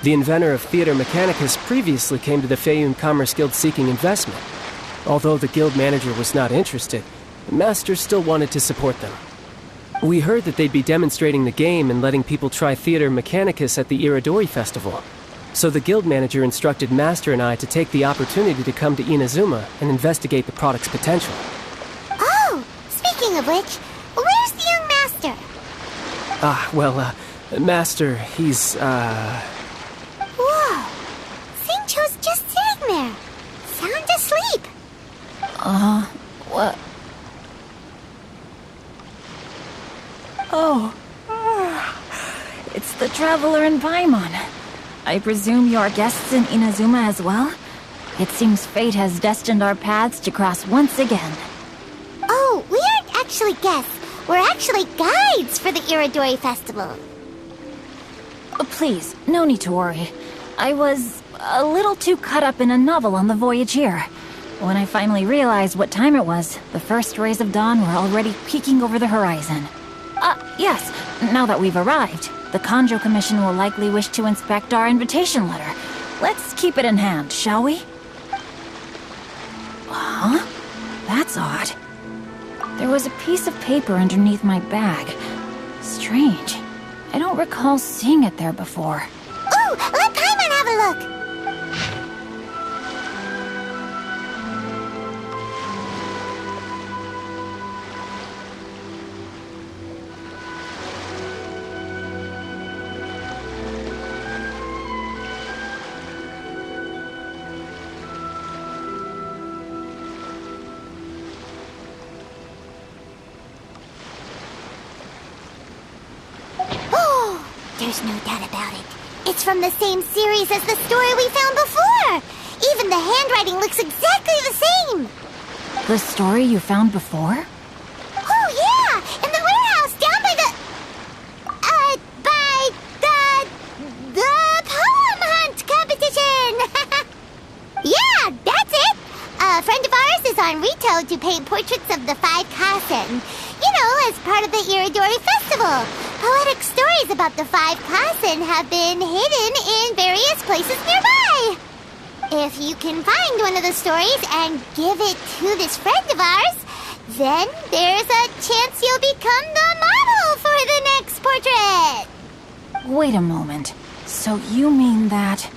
The inventor of Theater Mechanicus previously came to the Feiyun Commerce Guild seeking investment. Although the guild manager was not interested, the master still wanted to support them. We heard that they'd be demonstrating the game and letting people try Theater Mechanicus at the Iridori Festival. So the guild manager instructed Master and I to take the opportunity to come to Inazuma and investigate the product's potential. Oh, speaking of which, where's the young master? Master, he's, Whoa! Shincho's just sitting there, sound asleep. What? Oh. It's the Traveler and Paimon. I presume you are guests in Inazuma as well? It seems fate has destined our paths to cross once again. Oh, we aren't actually guests. We're actually guides for the Iridori Festival. Please, no need to worry. I was a little too caught up in a novel on the voyage here. When I finally realized what time it was, the first rays of dawn were already peeking over the horizon. Yes, now that we've arrived, the Kanjo Commission will likely wish to inspect our invitation letter. Let's keep it in hand, shall we? Huh? That's odd. There was a piece of paper underneath my bag. Strange. I don't recall seeing it there before. Ooh, let Paimon have a look! There's no doubt about it. It's from the same series as the story we found before. Even the handwriting looks exactly the same. The story you found before? Oh, yeah! In the warehouse down by the poem hunt competition! Yeah, that's it! A friend of ours is on Rito to paint portraits of the 5 Kasen. You know, as part of the Iridori Festival. Poetic stories about the 5 Kasen have been hidden in various places nearby. If you can find one of the stories and give it to this friend of ours, then there's a chance you'll become the model for the next portrait. Wait a moment. So you mean that...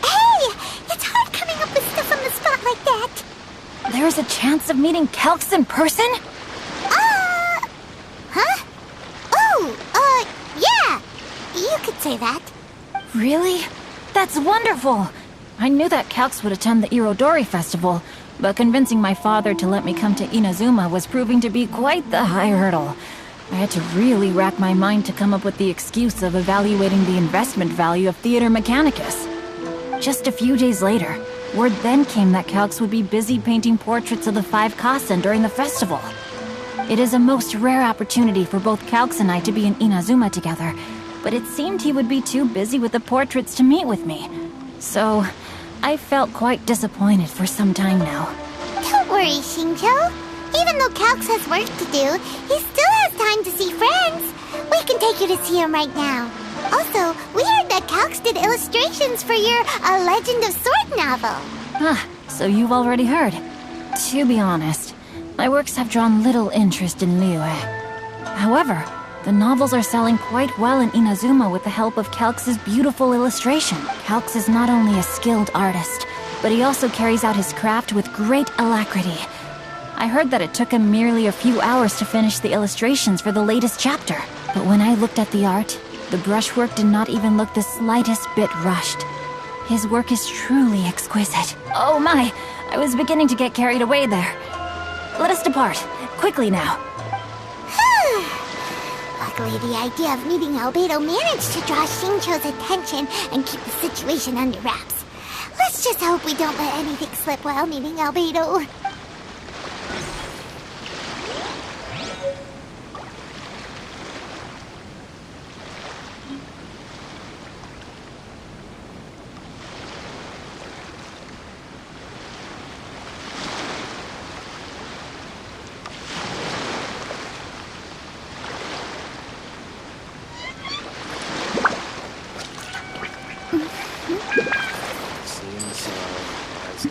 Hey! It's hard coming up with stuff on the spot like that. There's a chance of meeting Calx in person? Huh? Oh, yeah. You could say that. Really? That's wonderful! I knew that Calx would attend the Irodori Festival, but convincing my father to let me come to Inazuma was proving to be quite the high hurdle. I had to really rack my mind to come up with the excuse of evaluating the investment value of Theater Mechanicus. Just a few days later, word then came that Calx would be busy painting portraits of the 5 Kasen during the festival. It is a most rare opportunity for both Calx and I to be in Inazuma together, but it seemed he would be too busy with the portraits to meet with me. So, I felt quite disappointed for some time now. Don't worry, Shinjo. Even though Calx has work to do, he still has time to see friends. We can take you to see him right now. Also, we heard that Calx did illustrations for your A Legend of Sword novel. Ah, so you've already heard. To be honest, my works have drawn little interest in Liyue. However, the novels are selling quite well in Inazuma with the help of Calx's beautiful illustration. Calx is not only a skilled artist, but he also carries out his craft with great alacrity. I heard that it took him merely a few hours to finish the illustrations for the latest chapter. But when I looked at the art, the brushwork did not even look the slightest bit rushed. His work is truly exquisite. Oh my, I was beginning to get carried away there. Let us depart, quickly now. Luckily, the idea of meeting Albedo managed to draw Shincho's attention and keep the situation under wraps. Let's just hope we don't let anything slip while meeting Albedo.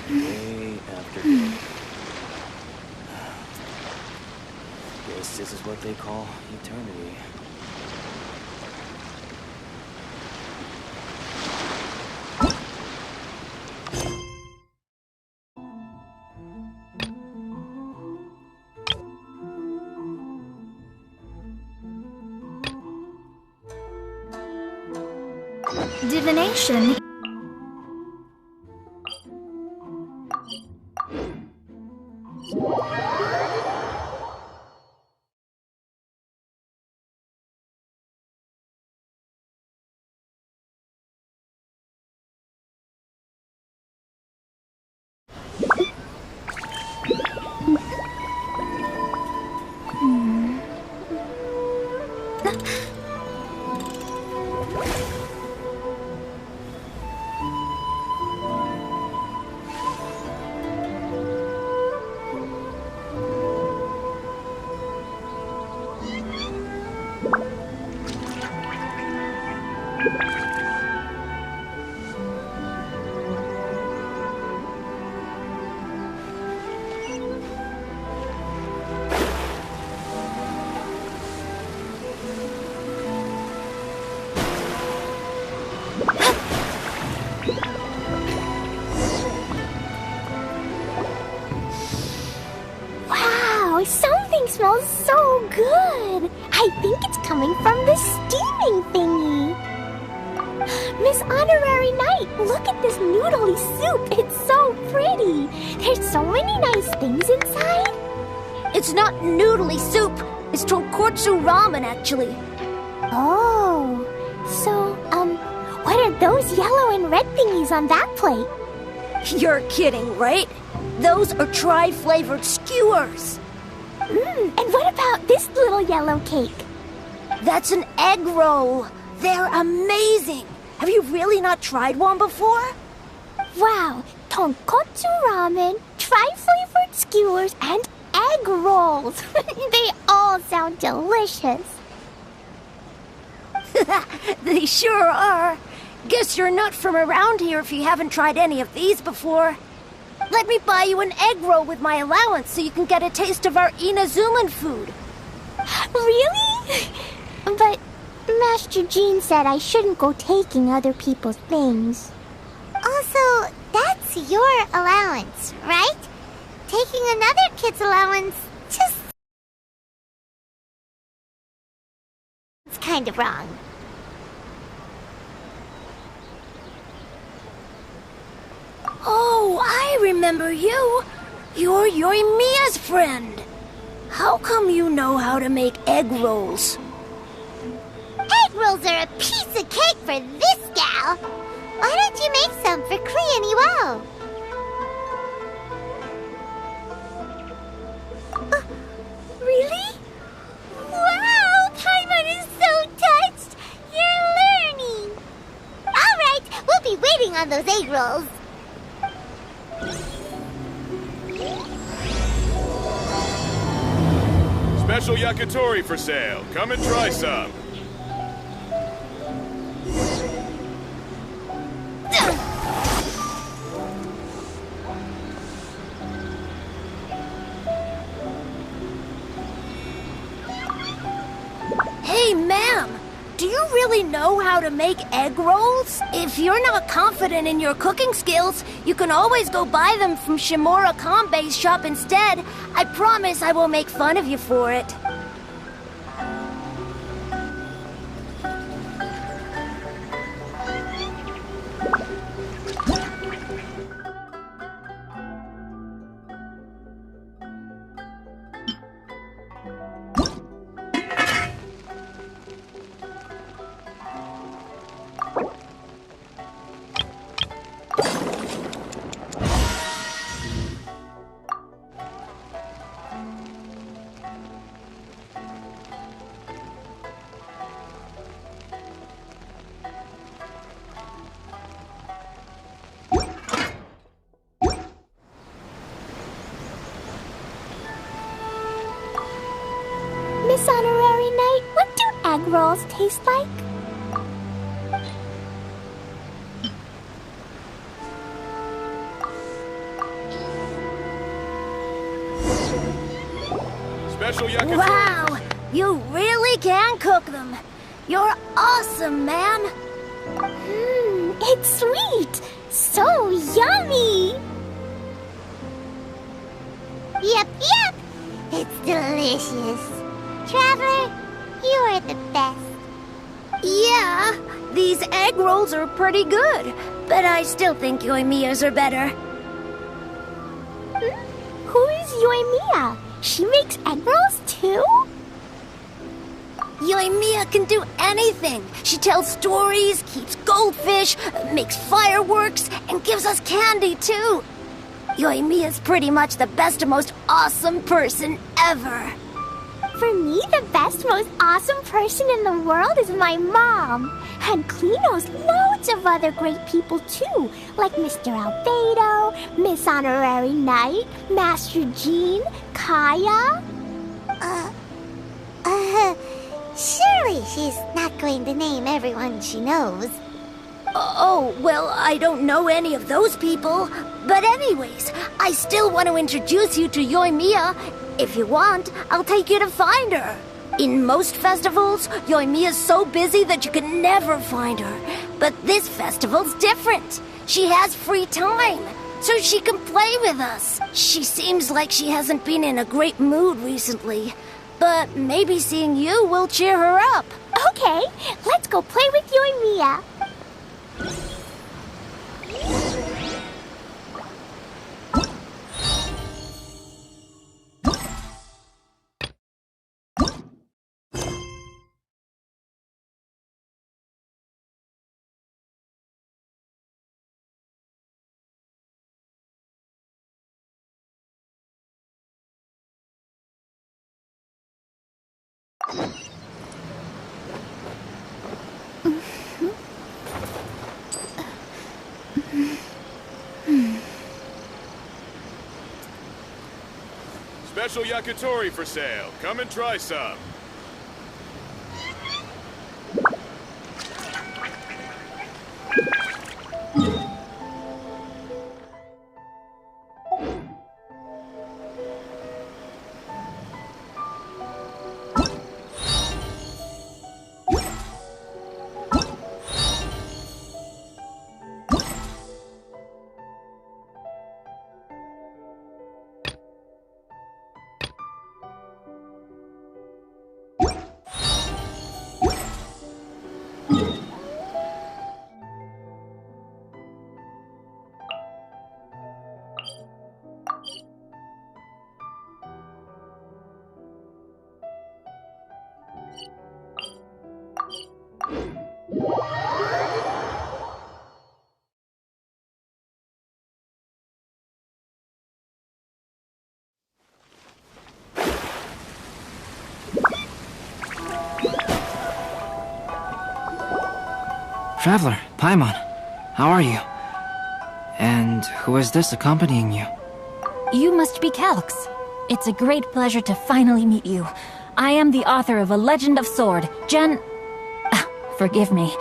Day after day. Guess this is what they call eternity. Divination. Wow, something smells so good. I think it's coming from the steaming thingy. Miss Honorary Knight, look at this noodly soup. It's so pretty. There's so many nice things inside. It's not noodly soup. It's tonkotsu ramen, actually. Oh, so, what are those yellow and red thingies on that plate? You're kidding, right? Those are tri-flavored skewers. And what about this little yellow cake? That's an egg roll. They're amazing. Have you really not tried one before? Wow, tonkotsu ramen, tri-flavored skewers, and egg rolls. They all sound delicious. They sure are. Guess you're not from around here if you haven't tried any of these before. Let me buy you an egg roll with my allowance so you can get a taste of our Inazuman food. Really? But Master Jean said I shouldn't go taking other people's things. Also, that's your allowance, right? Taking another kid's allowance just... it's kind of wrong. Oh, I remember you. You're Yoimiya's friend. how come you know how to make egg rolls? Egg rolls are a piece of cake for this gal. Why don't you make some for Cleone Wow? Really? Wow! Paimon is so touched! You're learning! Alright, we'll be waiting on those egg rolls. Special yakitori for sale. Come and try some. Hey, ma'am! Do you really know how to make egg rolls? If you're not confident in your cooking skills, you can always go buy them from Shimura Kanbei's shop instead. I promise I won't make fun of you for it. Miss Honorary Knight, what do egg rolls taste like? Special yakitori. Wow! You really can cook them. You're awesome, ma'am. It's sweet. So yummy. Yep. It's delicious. Traveler, you are the best. Yeah, these egg rolls are pretty good, but I still think Yoimiya's are better. Who is Yoimiya? She makes egg rolls too? Yoimiya can do anything. She tells stories, keeps goldfish, makes fireworks, and gives us candy too. Yoimiya's pretty much the best and most awesome person ever. For me, the best, most awesome person in the world is my mom. And Klee knows loads of other great people too, like Mr. Albedo, Miss Honorary Knight, Master Jean, Kaya. Surely she's not going to name everyone she knows. Oh, well, I don't know any of those people. But anyways, I still want to introduce you to Yoimiya. If you want, I'll take you to find her. In most festivals, Yoimiya's so busy that you can never find her. But this festival's different. She has free time, so she can play with us. She seems like she hasn't been in a great mood recently. But maybe seeing you will cheer her up. Okay, let's go play with Yoimiya. Special yakitori for sale. Come and try some. Traveler, Paimon, how are you? And who is this accompanying you? You must be Calx. It's a great pleasure to finally meet you. I am the author of A Legend of Sword, Forgive me.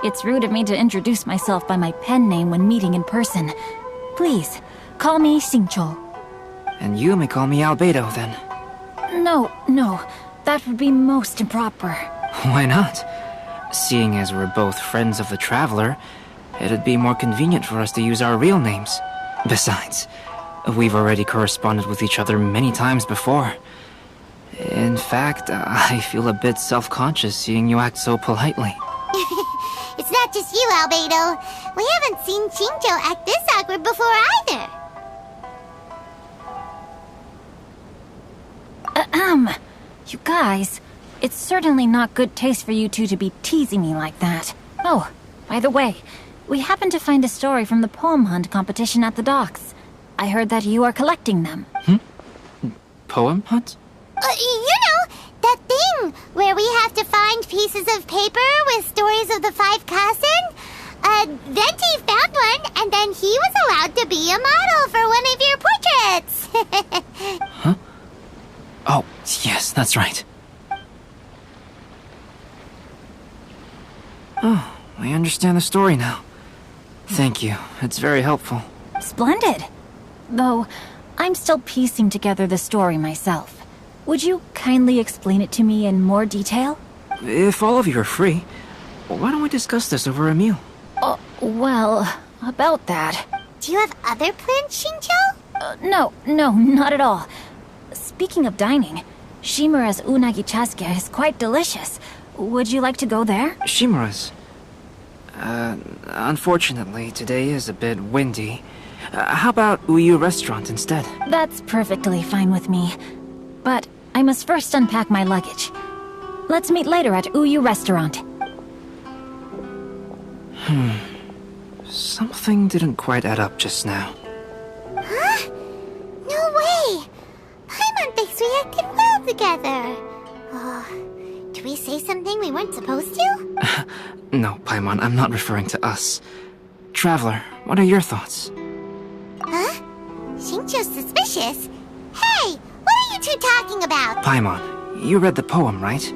It's rude of me to introduce myself by my pen name when meeting in person. Please, call me Xingqiu. And you may call me Albedo, then. No. That would be most improper. Why not? Seeing as we're both friends of the Traveler, it'd be more convenient for us to use our real names. Besides, we've already corresponded with each other many times before. In fact, I feel a bit self-conscious seeing you act so politely. It's not just you, Albedo. We haven't seen Xingqiu act this awkward before either. You guys, it's certainly not good taste for you two to be teasing me like that. Oh, by the way, we happened to find a story from the poem hunt competition at the docks. I heard that you are collecting them. Poem hunt? That thing where we have to find pieces of paper with stories of the 5 Kasen. Venti found one, and then he was allowed to be a model for one of your portraits. Huh? Oh, yes, that's right. Oh, I understand the story now. Thank you. It's very helpful. Splendid. Though, I'm still piecing together the story myself. Would you kindly explain it to me in more detail? If all of you are free, why don't we discuss this over a meal? Well, about that. Do you have other plans, Xingqiu? No, not at all. Speaking of dining, Shimura's unagi chasuke is quite delicious. Would you like to go there? Shimura's? Unfortunately, today is a bit windy. How about Uyu Restaurant instead? That's perfectly fine with me. But I must first unpack my luggage. Let's meet later at Uyu Restaurant. Something didn't quite add up just now. Huh? No way! Paimon thinks we acted well together. Did we say something we weren't supposed to? No, Paimon, I'm not referring to us. Traveler, what are your thoughts? Huh? Xingqiu's suspicious? Hey, what are you two talking about? Paimon, you read the poem, right?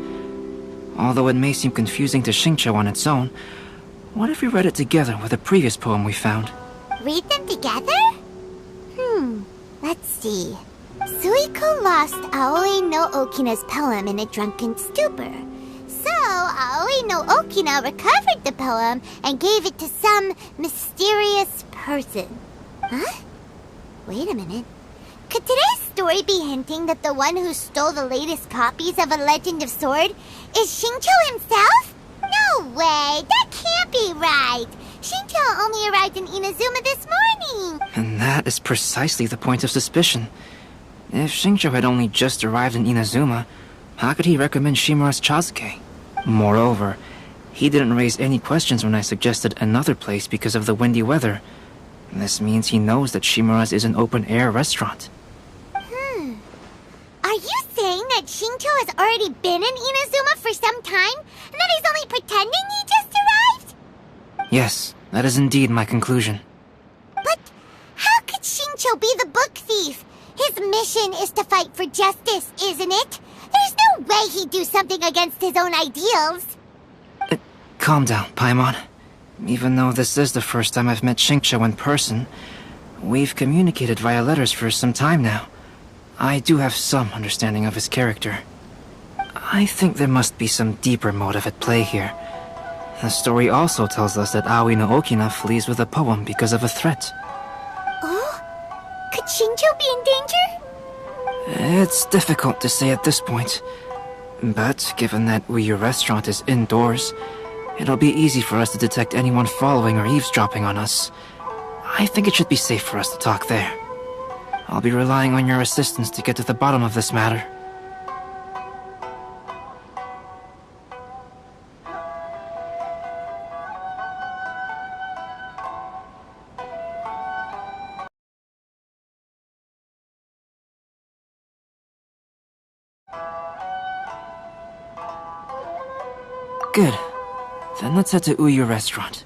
Although it may seem confusing to Xingqiu on its own, what if we read it together with a previous poem we found? Read them together? Let's see. Suiko lost Aoi no Okina's poem in a drunken stupor. So, Aoi no Okina recovered the poem and gave it to some mysterious person. Huh? Wait a minute. Could today's story be hinting that the one who stole the latest copies of A Legend of Sword is Xingqiu himself? No way! That can't be right! Xingqiu only arrived in Inazuma this morning! And that is precisely the point of suspicion. If Xingqiu had only just arrived in Inazuma, how could he recommend Shimura's Chasuke? Moreover, he didn't raise any questions when I suggested another place because of the windy weather. This means he knows that Shimura's is an open-air restaurant. Are you saying that Xingqiu has already been in Inazuma for some time, and that he's only pretending he just arrived? Yes, that is indeed my conclusion. But how could Xingqiu be the book thief? His mission is to fight for justice, isn't it? There's no way he'd do something against his own ideals. Calm down, Paimon. Even though this is the first time I've met Xingqiu in person, we've communicated via letters for some time now. I do have some understanding of his character. I think there must be some deeper motive at play here. The story also tells us that Aoi no Okina flees with a poem because of a threat. Oh? Could Xingqiu be in danger? It's difficult to say at this point. But given that Uyu Restaurant is indoors, it'll be easy for us to detect anyone following or eavesdropping on us. I think it should be safe for us to talk there. I'll be relying on your assistance to get to the bottom of this matter. Good. Then let's head to Uyu Restaurant.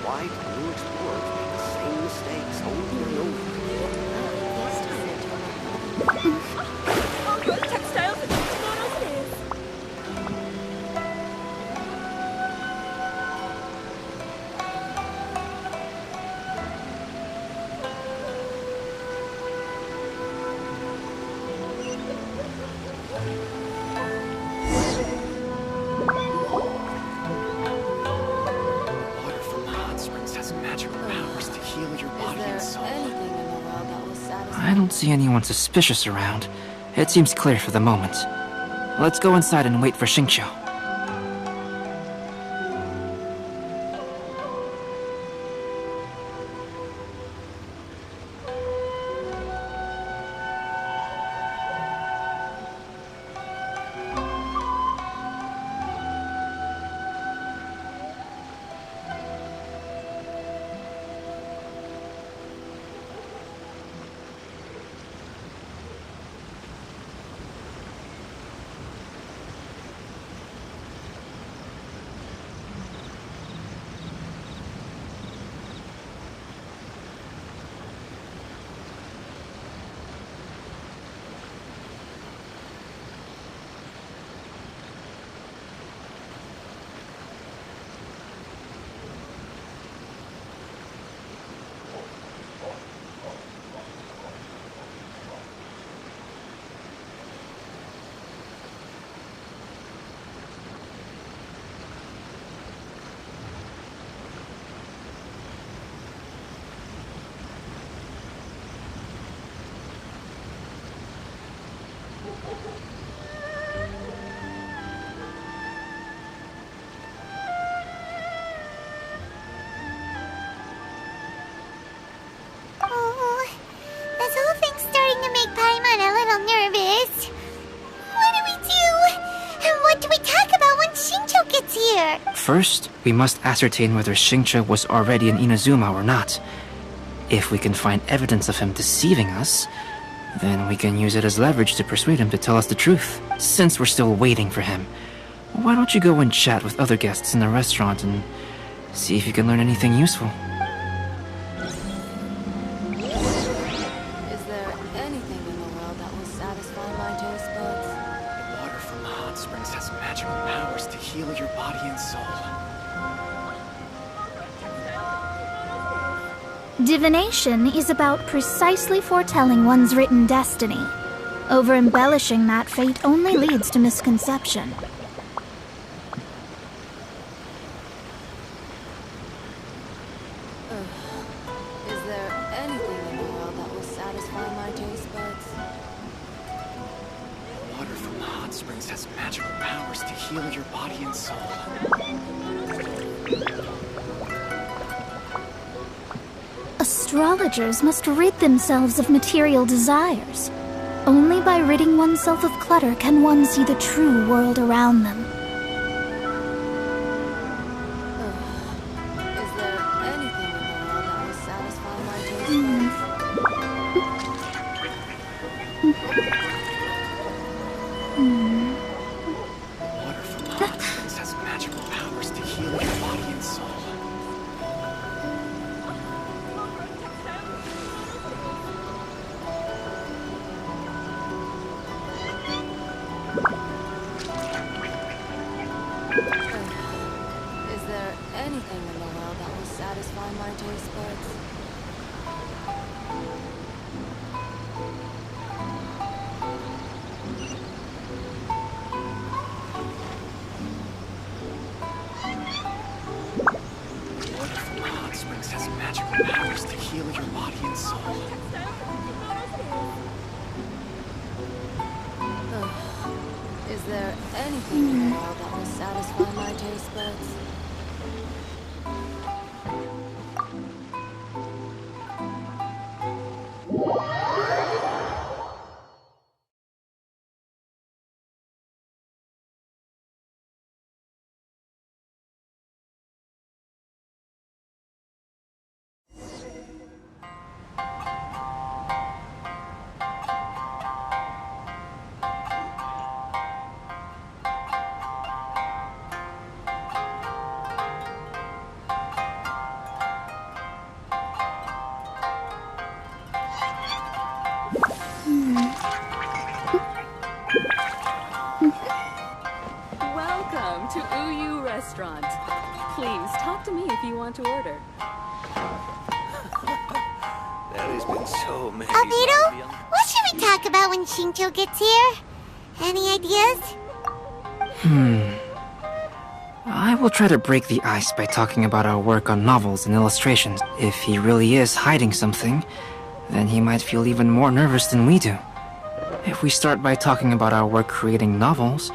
Why do new explorers make the same mistakes over and over? All good textiles and photos it is. Water from the hot springs has magical powers to heal your body and soul. I don't see anyone suspicious around. It seems clear for the moment. Let's go inside and wait for Xingqiu. Oh, this whole thing's starting to make Paimon a little nervous. What do we do? And what do we talk about when Xingqiu gets here? First, we must ascertain whether Xingqiu was already in Inazuma or not. If we can find evidence of him deceiving us, then we can use it as leverage to persuade him to tell us the truth. Since we're still waiting for him, why don't you go and chat with other guests in the restaurant and see if you can learn anything useful? Is there anything in the world that will satisfy my taste buds? The water from the hot springs has magical powers to heal your body and soul. Divination is about precisely foretelling one's written destiny. Over-embellishing that fate only leads to misconception. Is there anything in the world that will satisfy my taste buds? The water from the hot springs has magical powers to heal your body and soul. Astrologers must rid themselves of material desires. Only by ridding oneself of clutter can one see the true world around them. Is there anything in the world that will satisfy my taste buds? Water from the hot springs has magical powers to heal your body and soul. Is there anything in the world that will satisfy my taste buds? springs has magical powers to heal your body and soul. Is there anything in the world that will satisfy my taste buds? Welcome to Uyu Restaurant. Please talk to me if you want to order. There has been so many. Albedo, what should we talk about when Shincho gets here? Any ideas? I will try to break the ice by talking about our work on novels and illustrations. If he really is hiding something, then he might feel even more nervous than we do. If we start by talking about our work creating novels,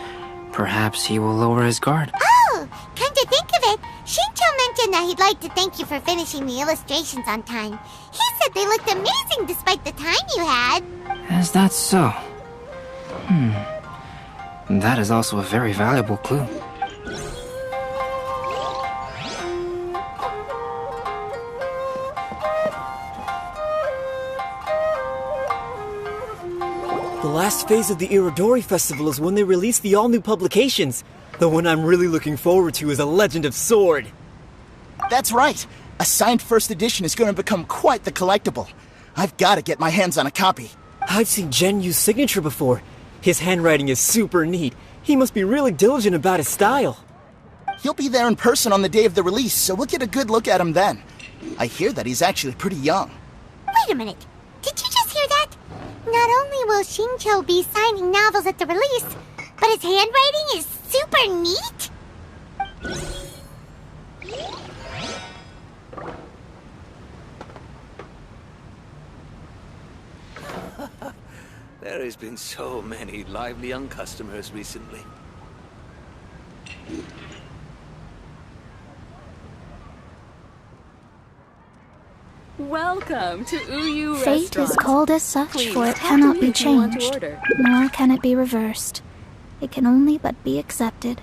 perhaps he will lower his guard. Oh, come to think of it, Shincho mentioned that he'd like to thank you for finishing the illustrations on time. He said they looked amazing despite the time you had. Is that so? That is also a very valuable clue. The last phase of the Irodori Festival is when they release the all-new publications. The one I'm really looking forward to is A Legend of Sword. That's right. A signed first edition is going to become quite the collectible. I've got to get my hands on a copy. I've seen Genyu's signature before. His handwriting is super neat. He must be really diligent about his style. He'll be there in person on the day of the release, so we'll get a good look at him then. I hear that he's actually pretty young. Wait a minute. Did you just hear that? Not only will Shincho be signing novels at the release, but his handwriting is super neat? There has been so many lively young customers recently. Welcome to Uyu Fate Restaurant. is called as such, Please for it talk to cannot me be if you want to changed, order. nor can it be reversed. It can only but be accepted.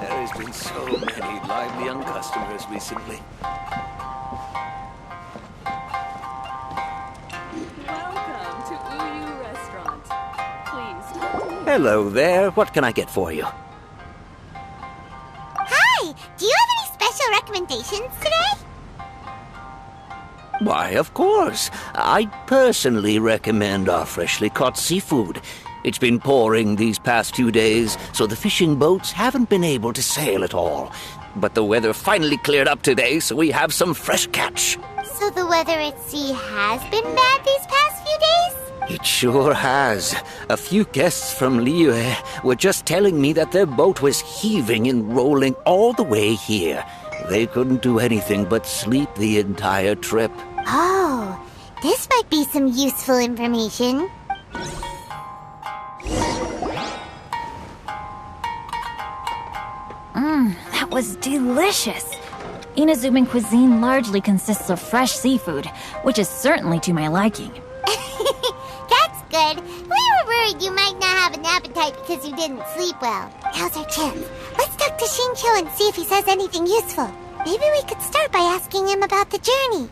There has been so many lively young customers recently. Welcome to Uyu Restaurant. Please talk to me. Hello there. What can I get for you? Hi! Do you have any special recommendations today? Why, of course. I personally recommend our freshly caught seafood. It's been pouring these past few days, so the fishing boats haven't been able to sail at all. But the weather finally cleared up today, so we have some fresh catch. So the weather at sea has been bad these past few days? It sure has. A few guests from Liyue were just telling me that their boat was heaving and rolling all the way here. They couldn't do anything but sleep the entire trip. Oh, this might be some useful information. That was delicious. Inazuman cuisine largely consists of fresh seafood, which is certainly to my liking. That's good. We were worried you might not have an appetite because you didn't sleep well. Now's our chance. Let's talk to Shincho and see if he says anything useful. Maybe we could start by asking him about the journey.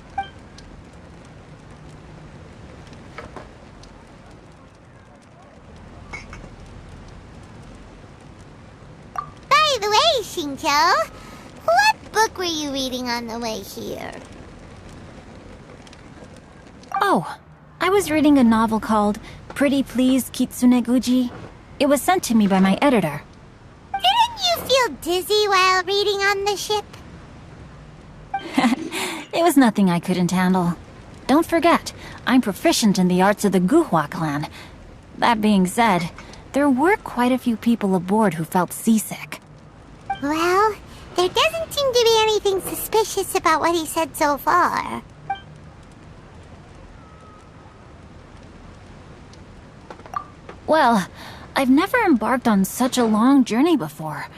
By the way, Shincho, what book were you reading on the way here? Oh, I was reading a novel called Pretty Please Kitsune Guji. It was sent to me by my editor. Didn't you feel dizzy while reading on the ship? It was nothing I couldn't handle. Don't forget, I'm proficient in the arts of the Guhua clan. That being said, there were quite a few people aboard who felt seasick. Well, there doesn't seem to be anything suspicious about what he said so far. Well, I've never embarked on such a long journey before.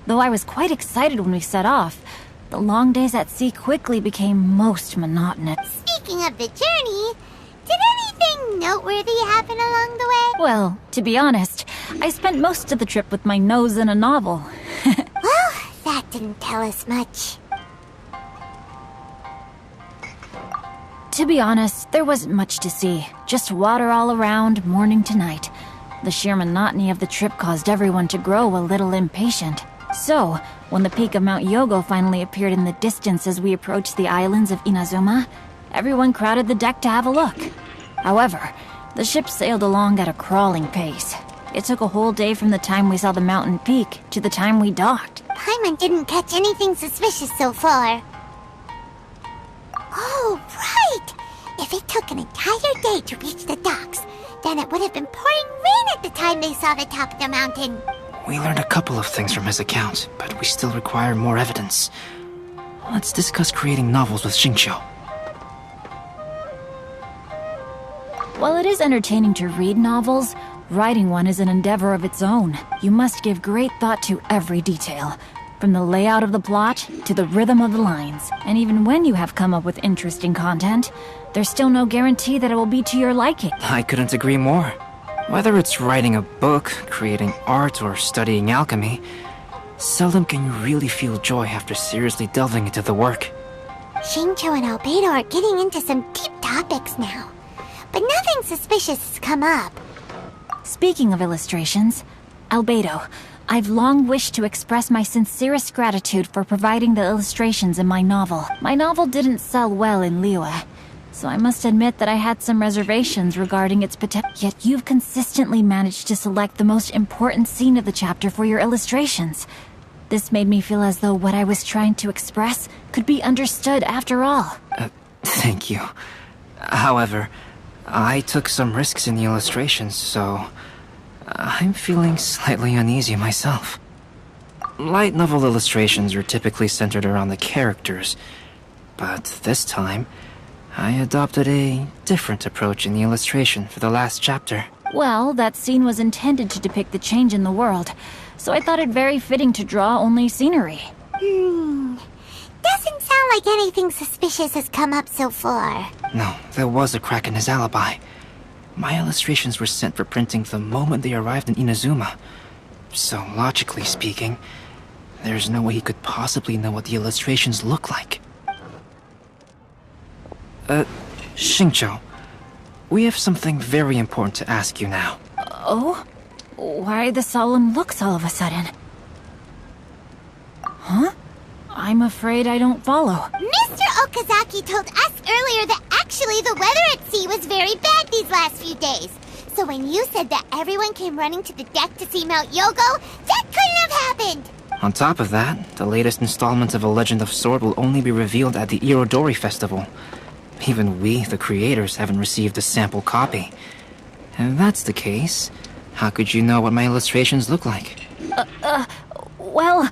Though I was quite excited when we set off, the long days at sea quickly became most monotonous. Speaking of the journey, did anything noteworthy happen along the way? Well, to be honest, I spent most of the trip with my nose in a novel. Well, that didn't tell us much. To be honest, there wasn't much to see. Just water all around, morning to night. The sheer monotony of the trip caused everyone to grow a little impatient. So, when the peak of Mount Yogo finally appeared in the distance as we approached the islands of Inazuma, everyone crowded the deck to have a look. However, the ship sailed along at a crawling pace. It took a whole day from the time we saw the mountain peak to the time we docked. Paimon didn't catch anything suspicious so far. Oh, right! If it took an entire day to reach the docks, then it would have been pouring rain at the time they saw the top of the mountain. We learned a couple of things from his account, but we still require more evidence. Let's discuss creating novels with Xingqiu. While it is entertaining to read novels, writing one is an endeavor of its own. You must give great thought to every detail, from the layout of the plot to the rhythm of the lines. And even when you have come up with interesting content, there's still no guarantee that it will be to your liking. I couldn't agree more. Whether it's writing a book, creating art, or studying alchemy, seldom can you really feel joy after seriously delving into the work. Xingqiu and Albedo are getting into some deep topics now, but nothing suspicious has come up. Speaking of illustrations, Albedo, I've long wished to express my sincerest gratitude for providing the illustrations in my novel. My novel didn't sell well in Liyue, so I must admit that I had some reservations regarding its potential. Yet you've consistently managed to select the most important scene of the chapter for your illustrations. This made me feel as though what I was trying to express could be understood after all. Thank you. However, I took some risks in the illustrations, so I'm feeling slightly uneasy myself. Light novel illustrations are typically centered around the characters, but this time, I adopted a different approach in the illustration for the last chapter. Well, that scene was intended to depict the change in the world, so I thought it very fitting to draw only scenery. Doesn't sound like anything suspicious has come up so far. No, there was a crack in his alibi. My illustrations were sent for printing the moment they arrived in Inazuma. So, logically speaking, there's no way he could possibly know what the illustrations look like. Xingqiu, we have something very important to ask you now. Oh? Why the solemn looks all of a sudden? Huh? I'm afraid I don't follow. Mr. Okazaki told us earlier that actually the weather at sea was very bad these last few days. So when you said that everyone came running to the deck to see Mount Yogo, that couldn't have happened! On top of that, the latest installment of A Legend of Sword will only be revealed at the Irodori Festival. Even we, the creators, haven't received a sample copy. If that's the case, how could you know what my illustrations look like? Well...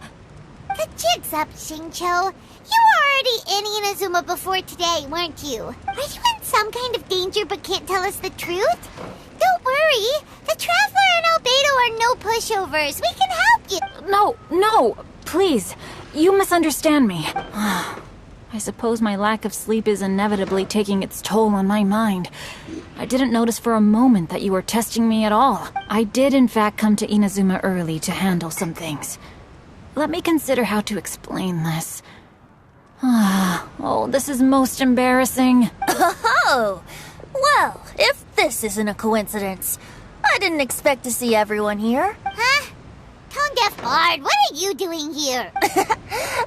The jig's up, Xingqiu. You were already in Inazuma before today, weren't you? Are you in some kind of danger but can't tell us the truth? Don't worry. The Traveler and Albedo are no pushovers. We can help you. No, please. You misunderstand me. I suppose my lack of sleep is inevitably taking its toll on my mind. I didn't notice for a moment that you were testing me at all. I did in fact come to Inazuma early to handle some things. Let me consider how to explain this. Oh, this is most embarrassing. Oh, well, if this isn't a coincidence, I didn't expect to see everyone here. Huh? Tone-deaf Bard, what are you doing here?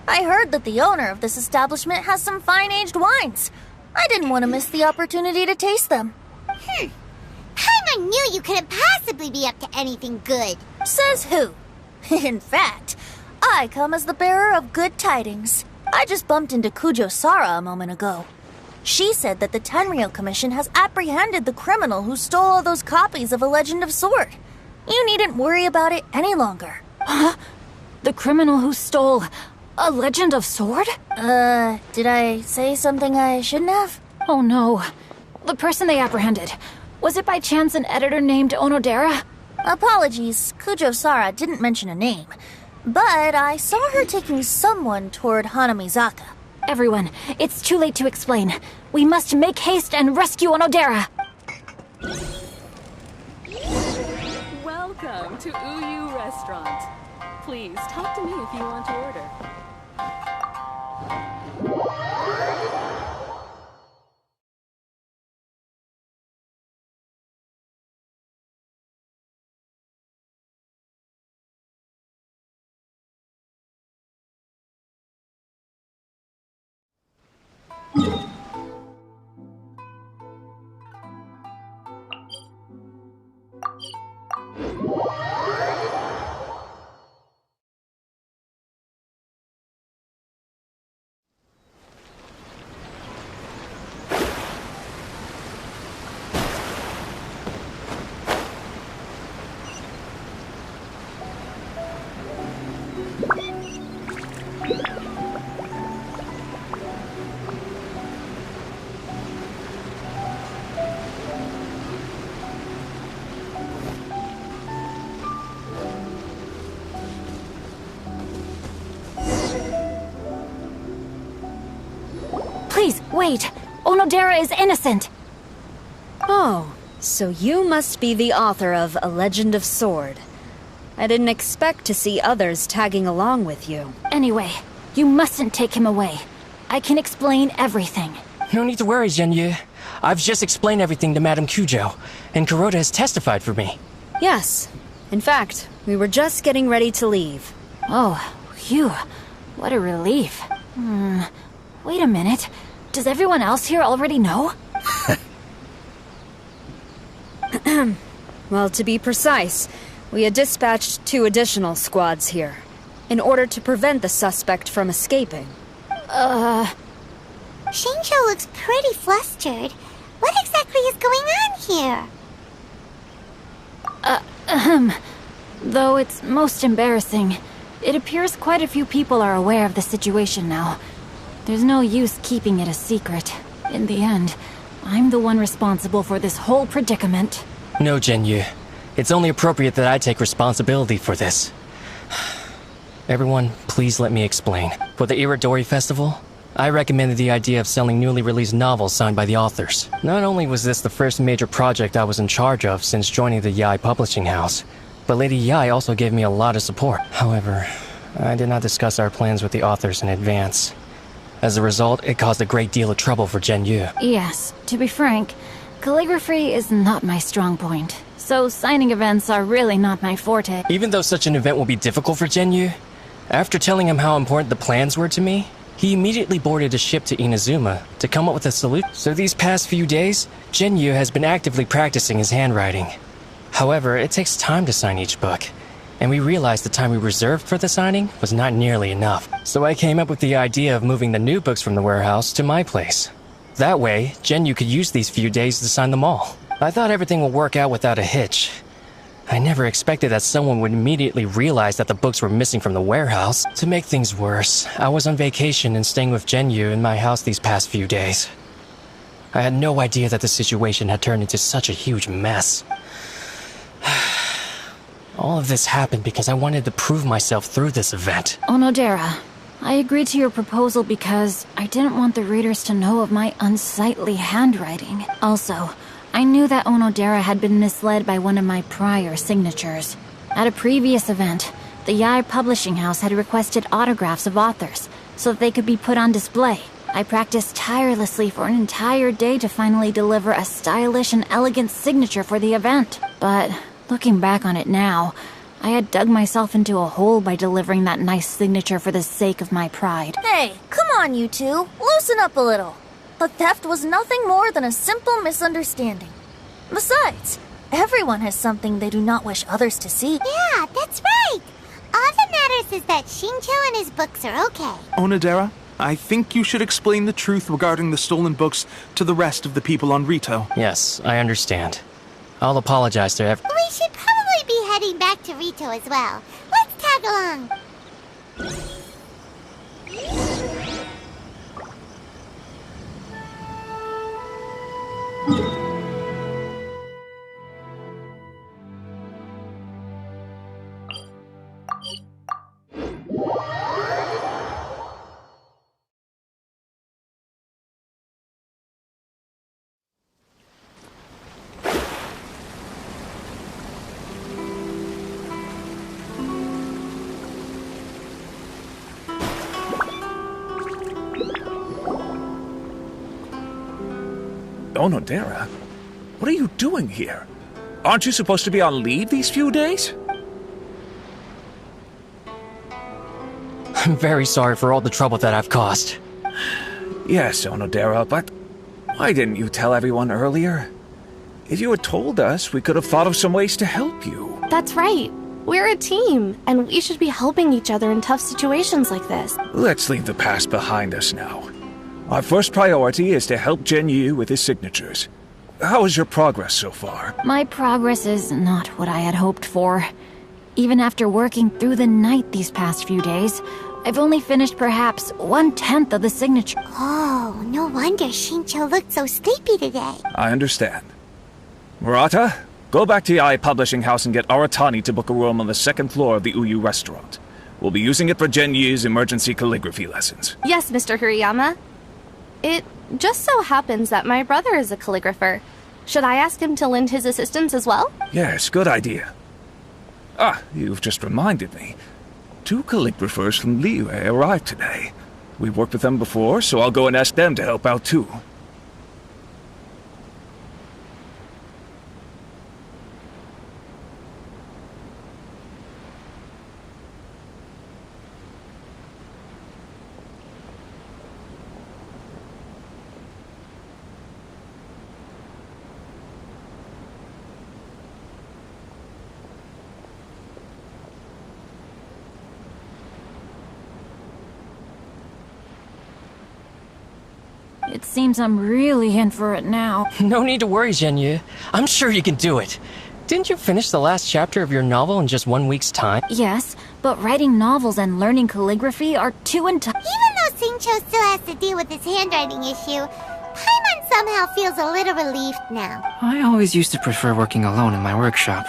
I heard that the owner of this establishment has some fine-aged wines. I didn't want to miss the opportunity to taste them. Paimon knew you couldn't possibly be up to anything good. Says who? In fact, I come as the bearer of good tidings. I just bumped into Kujo Sara a moment ago. She said that the Tenryou Commission has apprehended the criminal who stole all those copies of A Legend of Sword. You needn't worry about it any longer. Huh? The criminal who stole A Legend of Sword? Did I say something I shouldn't have? Oh no. The person they apprehended. Was it by chance an editor named Onodera? Apologies, Kujo-Sara didn't mention a name. But I saw her taking someone toward Hanamizaka. Everyone, it's too late to explain. We must make haste and rescue Onodera. Welcome to Uyu Restaurant. Please talk to me if you want to order. Please, wait! Onodera is innocent! Oh, so you must be the author of A Legend of Sword. I didn't expect to see others tagging along with you. Anyway, you mustn't take him away. I can explain everything. No need to worry, Zhenyu. I've just explained everything to Madame Kujo, and Kuroda has testified for me. Yes. In fact, we were just getting ready to leave. Oh, phew. What a relief. Wait a minute. Does everyone else here already know? Well, to be precise, we had dispatched 2 additional squads here, in order to prevent the suspect from escaping. Shinjo looks pretty flustered. What exactly is going on here? Though it's most embarrassing, it appears quite a few people are aware of the situation now. There's no use keeping it a secret. In the end, I'm the one responsible for this whole predicament. No, Zhenyu. It's only appropriate that I take responsibility for this. Everyone, please let me explain. For the Irodori Festival, I recommended the idea of selling newly released novels signed by the authors. Not only was this the first major project I was in charge of since joining the Yae publishing house, but Lady Yae also gave me a lot of support. However, I did not discuss our plans with the authors in advance. As a result, it caused a great deal of trouble for Zhenyu. Yes, to be frank, calligraphy is not my strong point, so signing events are really not my forte. Even though such an event will be difficult for Zhenyu, after telling him how important the plans were to me, he immediately boarded a ship to Inazuma to come up with a solution. So these past few days, Zhenyu has been actively practicing his handwriting. However, it takes time to sign each book, and we realized the time we reserved for the signing was not nearly enough. So I came up with the idea of moving the new books from the warehouse to my place. That way, Zhenyu could use these few days to sign them all. I thought everything would work out without a hitch. I never expected that someone would immediately realize that the books were missing from the warehouse. To make things worse, I was on vacation and staying with Zhenyu in my house these past few days. I had no idea that the situation had turned into such a huge mess. All of this happened because I wanted to prove myself through this event. Onodera, I agreed to your proposal because I didn't want the readers to know of my unsightly handwriting. Also, I knew that Onodera had been misled by one of my prior signatures. At a previous event, the Yae publishing house had requested autographs of authors so that they could be put on display. I practiced tirelessly for an entire day to finally deliver a stylish and elegant signature for the event. But looking back on it now, I had dug myself into a hole by delivering that nice signature for the sake of my pride. Hey, come on, you two. Loosen up a little. The theft was nothing more than a simple misunderstanding. Besides, everyone has something they do not wish others to see. Yeah, that's right. All that matters is that Shinjo and his books are okay. Onodera, I think you should explain the truth regarding the stolen books to the rest of the people on Rito. Yes, I understand. I'll apologize to everyone. We should probably be heading back to Rito as well. Let's tag along. Onodera, what are you doing here? Aren't you supposed to be on leave these few days? I'm very sorry for all the trouble that I've caused. Yes, Onodera, but why didn't you tell everyone earlier? If you had told us, we could have thought of some ways to help you. That's right. We're a team, and we should be helping each other in tough situations like this. Let's leave the past behind us now. Our first priority is to help Genyu with his signatures. How is your progress so far? My progress is not what I had hoped for. Even after working through the night these past few days, I've only finished perhaps 1/10 of the signature. Oh, no wonder Shincho looked so sleepy today. I understand. Murata, go back to Yae Publishing House and get Aratani to book a room on the second floor of the Uyu restaurant. We'll be using it for Genyu's emergency calligraphy lessons. Yes, Mr. Hirayama. It just so happens that my brother is a calligrapher. Should I ask him to lend his assistance as well? Yes, good idea. Ah, you've just reminded me. 2 calligraphers from Liyue arrived today. We've worked with them before, so I'll go and ask them to help out too. It seems I'm really in for it now. No need to worry, Genyu. I'm sure you can do it. Didn't you finish the last chapter of your novel in just 1 week's time? Yes, but writing novels and learning calligraphy are two entirely... Even though Shincho still has to deal with his handwriting issue, Paimon somehow feels a little relieved now. I always used to prefer working alone in my workshop,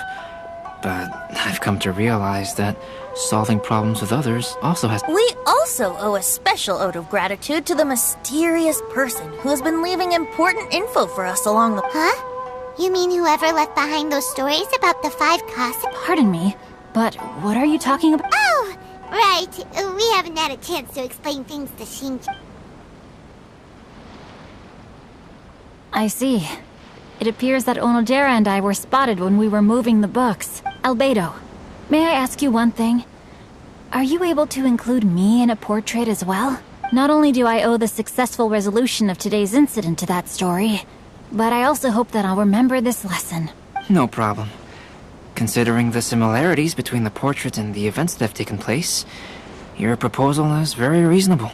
but I've come to realize that solving problems with others also has... We also owe a special ode of gratitude to the mysterious person who has been leaving important info for us along the... Huh? You mean whoever left behind those stories about the 5 Kasa? Pardon me, but what are you talking about? Oh, right. We haven't had a chance to explain things to Shincho. I see. It appears that Onodera and I were spotted when we were moving the books. Albedo, may I ask you one thing? Are you able to include me in a portrait as well? Not only do I owe the successful resolution of today's incident to that story, but I also hope that I'll remember this lesson. No problem. Considering the similarities between the portrait and the events that have taken place, your proposal is very reasonable.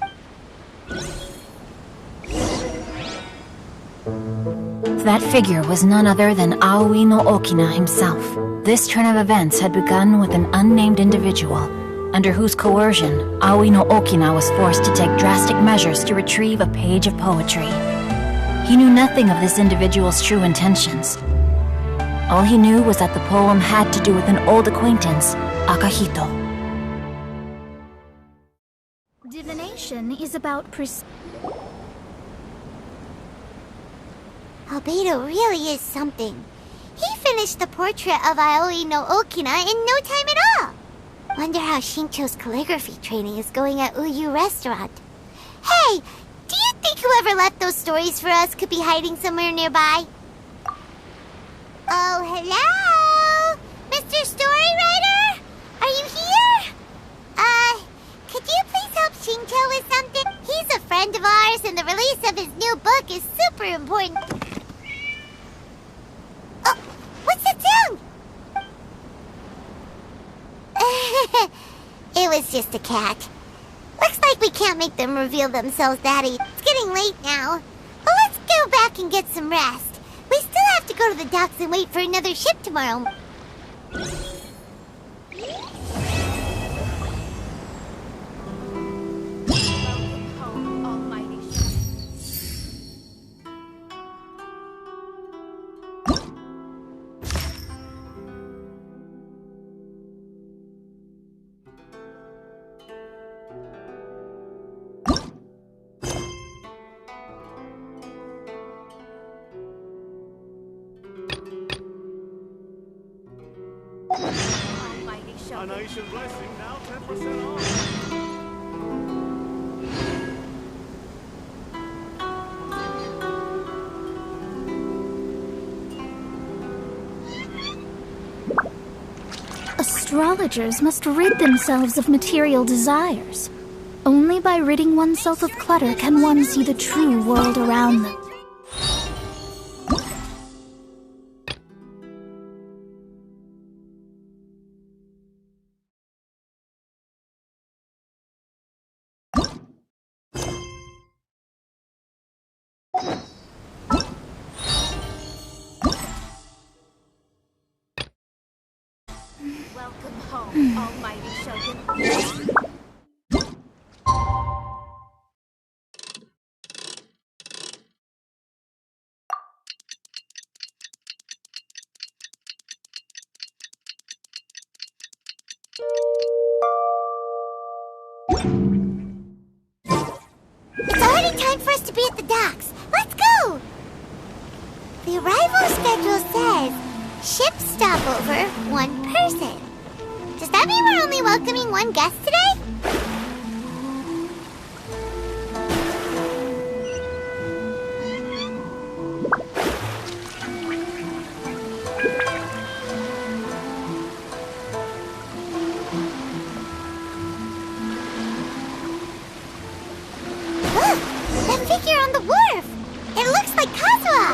That figure was none other than Aoi no Okina himself. This turn of events had begun with an unnamed individual, under whose coercion, Aoi no Okina was forced to take drastic measures to retrieve a page of poetry. He knew nothing of this individual's true intentions. All he knew was that the poem had to do with an old acquaintance, Akahito. Divination is about Albedo really is something. He finished the portrait of Aoi no Okina in no time at all. Wonder how Shincho's calligraphy training is going at Uyu Restaurant. Hey, do you think whoever left those stories for us could be hiding somewhere nearby? Oh, hello? Mr. Storywriter? Are you here? Could you please help Shincho with something? He's a friend of ours and the release of his new book is super important. Oh, what's that sound? It was just a cat. Looks like we can't make them reveal themselves, Daddy. It's getting late now. Well, let's go back and get some rest. We still have to go to the docks and wait for another ship tomorrow. An Asian blessing now 10% off. Astrologers must rid themselves of material desires. Only by ridding oneself of clutter can one see the true world around them. Welcome home, almighty Shogun. It's already time for us to be at the docks. Let's go! The arrival schedule says ship stopover, 1 person. Does that mean we're only welcoming 1 guest today? Look! That figure on the wharf! It looks like Kazuha!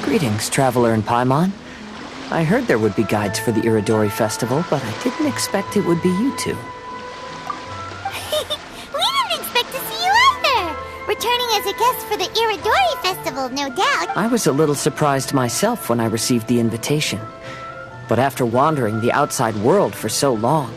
Greetings, traveler in Paimon. I heard there would be guides for the Iridori Festival, but I didn't expect it would be you two. We didn't expect to see you either! Returning as a guest for the Iridori Festival, no doubt. I was a little surprised myself when I received the invitation. But after wandering the outside world for so long,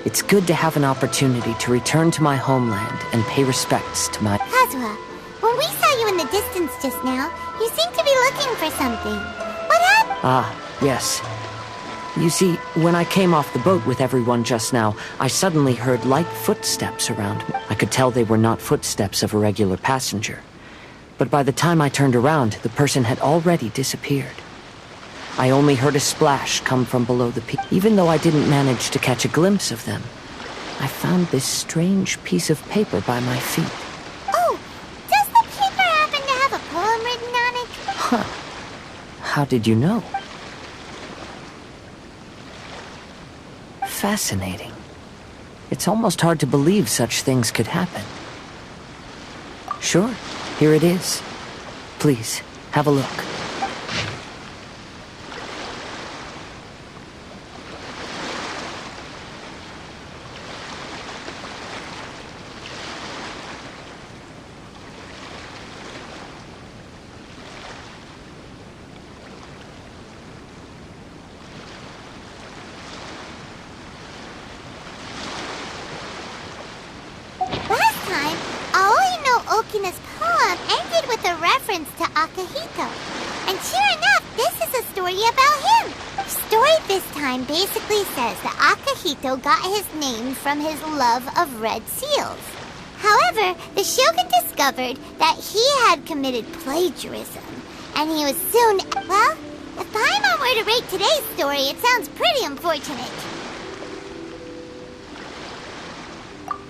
it's good to have an opportunity to return to my homeland and pay respects to my... Kazuha, when we saw you in the distance just now, you seemed to be looking for something. What happened? Ah, yes. You see, when I came off the boat with everyone just now, I suddenly heard light footsteps around me. I could tell they were not footsteps of a regular passenger. But by the time I turned around, the person had already disappeared. I only heard a splash come from below the peak. Even though I didn't manage to catch a glimpse of them, I found this strange piece of paper by my feet. Oh, does the paper happen to have a poem written on it? Huh. How did you know? Fascinating. It's almost hard to believe such things could happen. Sure, here it is. Please, have a look. Okina's poem ended with a reference to Akihito. And sure enough, this is a story about him. The story this time basically says that Akihito got his name from his love of red seals. However, the shogun discovered that he had committed plagiarism, and he was soon... Well, if Paimon were to rate today's story, it sounds pretty unfortunate.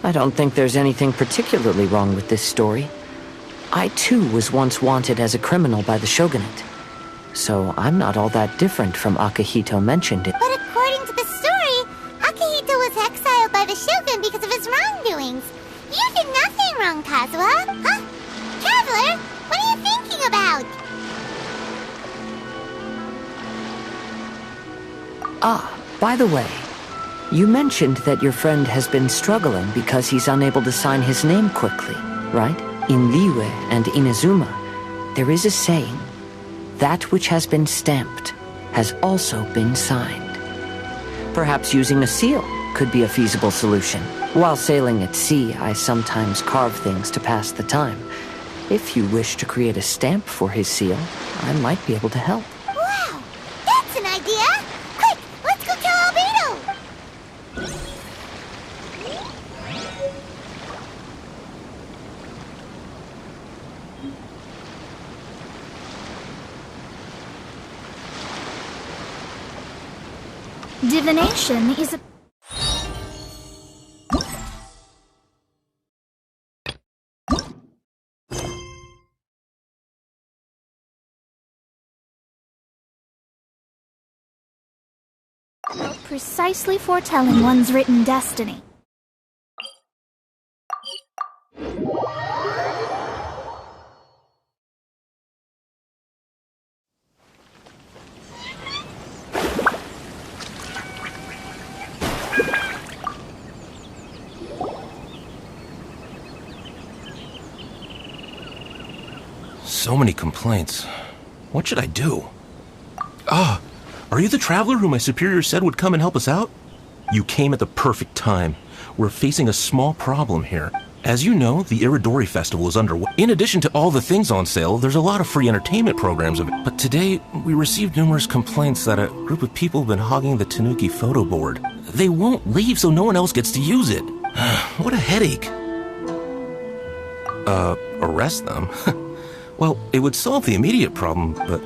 I don't think there's anything particularly wrong with this story. I too was once wanted as a criminal by the shogunate. So I'm not all that different from Akihito mentioned it. But according to the story, Akihito was exiled by the shogun because of his wrongdoing. Kazuha? Huh? Traveler, what are you thinking about? Ah, by the way, you mentioned that your friend has been struggling because he's unable to sign his name quickly, right? In Liyue and Inazuma, there is a saying, that which has been stamped has also been signed. Perhaps using a seal could be a feasible solution. While sailing at sea, I sometimes carve things to pass the time. If you wish to create a stamp for his seal, I might be able to help. Wow, that's an idea! Quick, let's go tell Albedo! Divination is a... precisely foretelling one's written destiny. So many complaints. What should I do? Ah, are you the traveler who my superior said would come and help us out? You came at the perfect time. We're facing a small problem here. As you know, the Iridori Festival is underway. In addition to all the things on sale, there's a lot of free entertainment programs. But today, we received numerous complaints that a group of people have been hogging the Tanuki photo board. They won't leave so no one else gets to use it. What a headache. Arrest them? Well, it would solve the immediate problem, but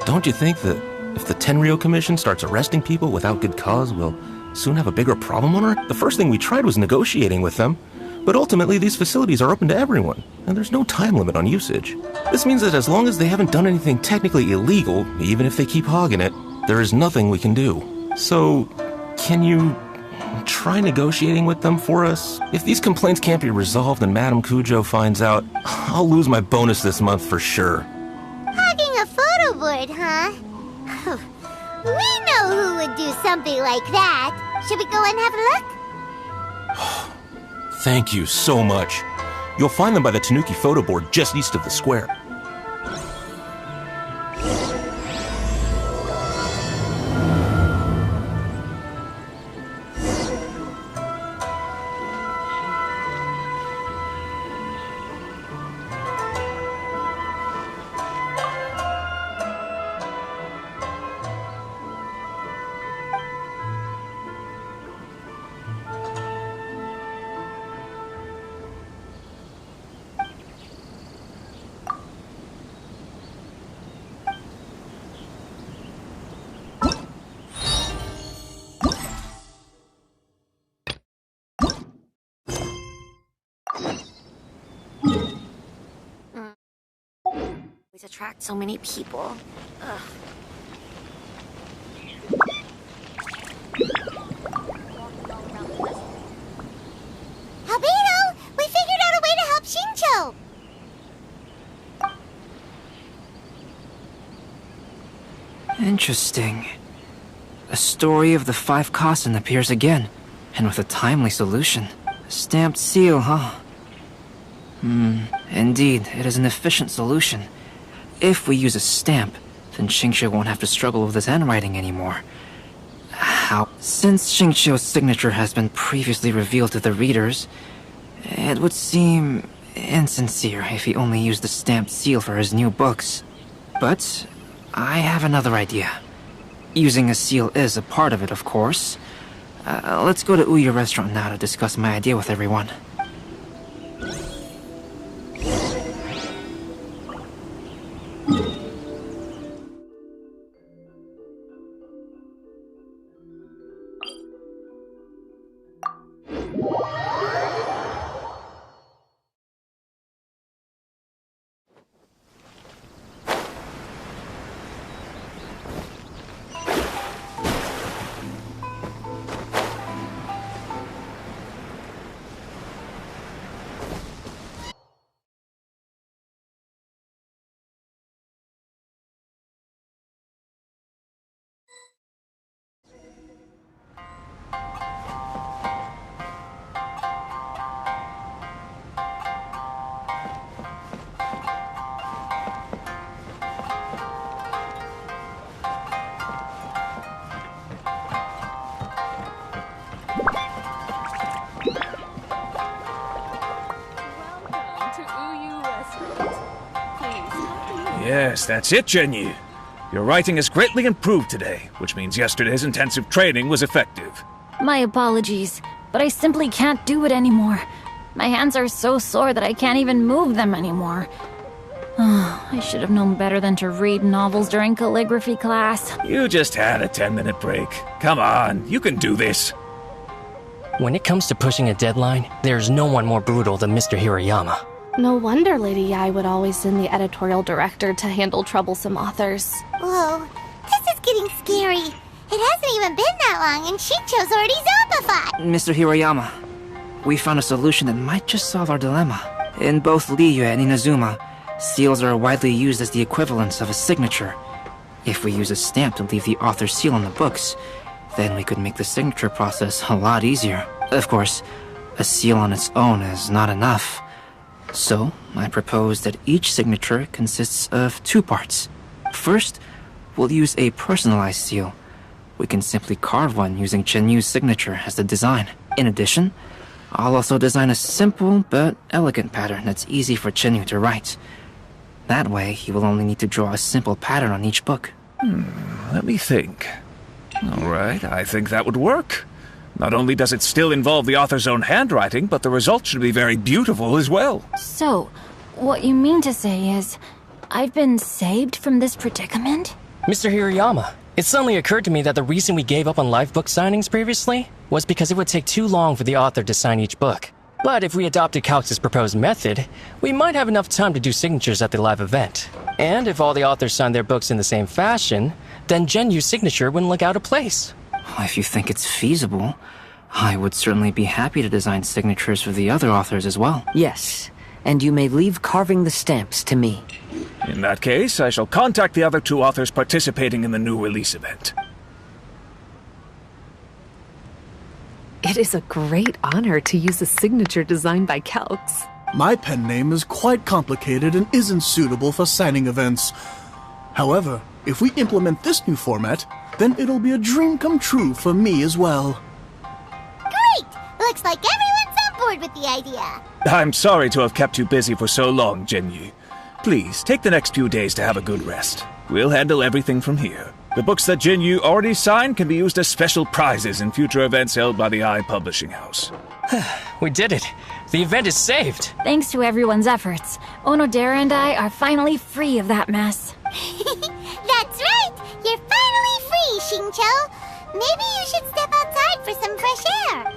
don't you think that if the Tenryo Commission starts arresting people without good cause, we'll soon have a bigger problem on our... The first thing we tried was negotiating with them, but ultimately these facilities are open to everyone, and there's no time limit on usage. This means that as long as they haven't done anything technically illegal, even if they keep hogging it, there is nothing we can do. So, can you try negotiating with them for us? If these complaints can't be resolved and Madame Kujo finds out, I'll lose my bonus this month for sure. Hogging a photo board, huh? We know who would do something like that. Should we go and have a look? Thank you so much. You'll find them by the Tanuki photo board just east of the square. Attract so many people. Ugh. Albedo, we figured out a way to help Shincho. Interesting. A story of the 5 Kasen appears again, and with a timely solution. A stamped seal, huh? Indeed, it is an efficient solution. If we use a stamp, then Xingqiu won't have to struggle with his handwriting anymore. How? Since Xingqiu's signature has been previously revealed to the readers, it would seem insincere if he only used the stamped seal for his new books. But I have another idea. Using a seal is a part of it, of course. Let's go to Uyu Restaurant now to discuss my idea with everyone. Yes, that's it, Genyu. Your writing has greatly improved today, which means yesterday's intensive training was effective. My apologies, but I simply can't do it anymore. My hands are so sore that I can't even move them anymore. Oh, I should have known better than to read novels during calligraphy class. You just had a 10-minute break. Come on, you can do this. When it comes to pushing a deadline, there's no one more brutal than Mr. Hirayama. No wonder Lady Yai would always send the editorial director to handle troublesome authors. Whoa, this is getting scary. It hasn't even been that long and Shincho's already zombified. Mr. Hirayama, we found a solution that might just solve our dilemma. In both Liyue and Inazuma, seals are widely used as the equivalents of a signature. If we use a stamp to leave the author's seal on the books, then we could make the signature process a lot easier. Of course, a seal on its own is not enough. So, I propose that each signature consists of 2 parts. First, we'll use a personalized seal. We can simply carve one using Genyu's signature as the design. In addition, I'll also design a simple but elegant pattern that's easy for Genyu to write. That way, he will only need to draw a simple pattern on each book. Let me think. Alright, I think that would work. Not only does it still involve the author's own handwriting, but the result should be very beautiful as well. So, what you mean to say is, I've been saved from this predicament? Mr. Hirayama, it suddenly occurred to me that the reason we gave up on live book signings previously was because it would take too long for the author to sign each book. But if we adopted Calx's proposed method, we might have enough time to do signatures at the live event. And if all the authors signed their books in the same fashion, then Genyu's signature wouldn't look out of place. If you think it's feasible, I would certainly be happy to design signatures for the other authors as well. Yes, and you may leave carving the stamps to me. In that case, I shall contact the other 2 authors participating in the new release event. It is a great honor to use a signature designed by Calx. My pen name is quite complicated and isn't suitable for signing events. However, if we implement this new format, then it'll be a dream come true for me as well. Great! Looks like everyone's on board with the idea. I'm sorry to have kept you busy for so long, Genyu. Please, take the next few days to have a good rest. We'll handle everything from here. The books that Genyu already signed can be used as special prizes in future events held by the Eye Publishing House. We did it. The event is saved. Thanks to everyone's efforts, Onodera and I are finally free of that mess. That's right! You're finally free, Shincho! Maybe you should step outside for some fresh air.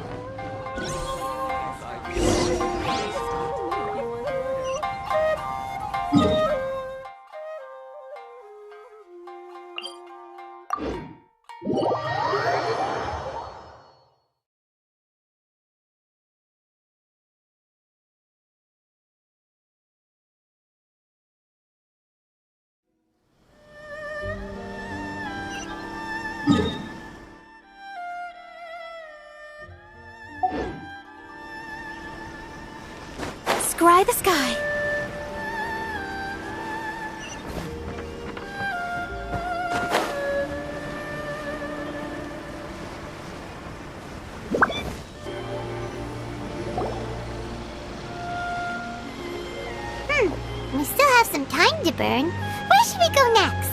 Scry the sky. We still have some time to burn. Where should we go next?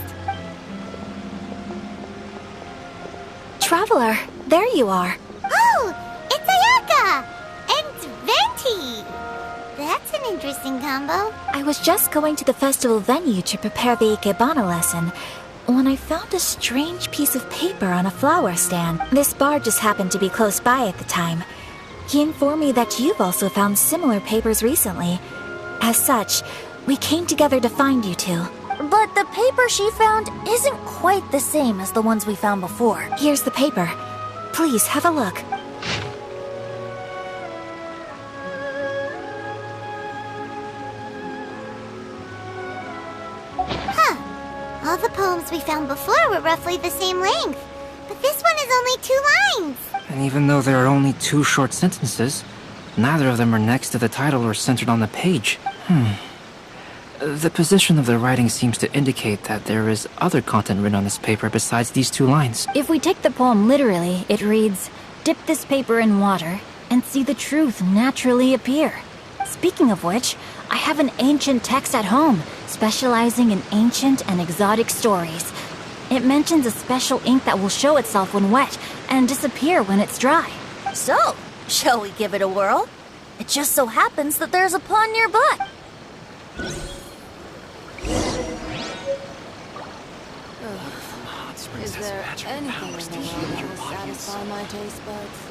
Traveler, there you are. Oh, it's Ayaka! And Venti! That's an interesting combo. I was just going to the festival venue to prepare the Ikebana lesson when I found a strange piece of paper on a flower stand. This bard just happened to be close by at the time. He informed me that you've also found similar papers recently. As such, we came together to find you two. But the paper she found isn't quite the same as the ones we found before. Here's the paper. Please have a look. All the poems we found before were roughly the same length, but this one is only 2 lines. And even though there are only 2 short sentences, neither of them are next to the title or centered on the page. The position of the writing seems to indicate that there is other content written on this paper besides these 2 lines. If we take the poem literally, it reads, "Dip this paper in water and see the truth naturally appear." Speaking of which, I have an ancient text at home, specializing in ancient and exotic stories. It mentions a special ink that will show itself when wet and disappear when it's dry. So, shall we give it a whirl? It just so happens that there's a pond nearby. Is there anything in the world that will satisfy my taste buds?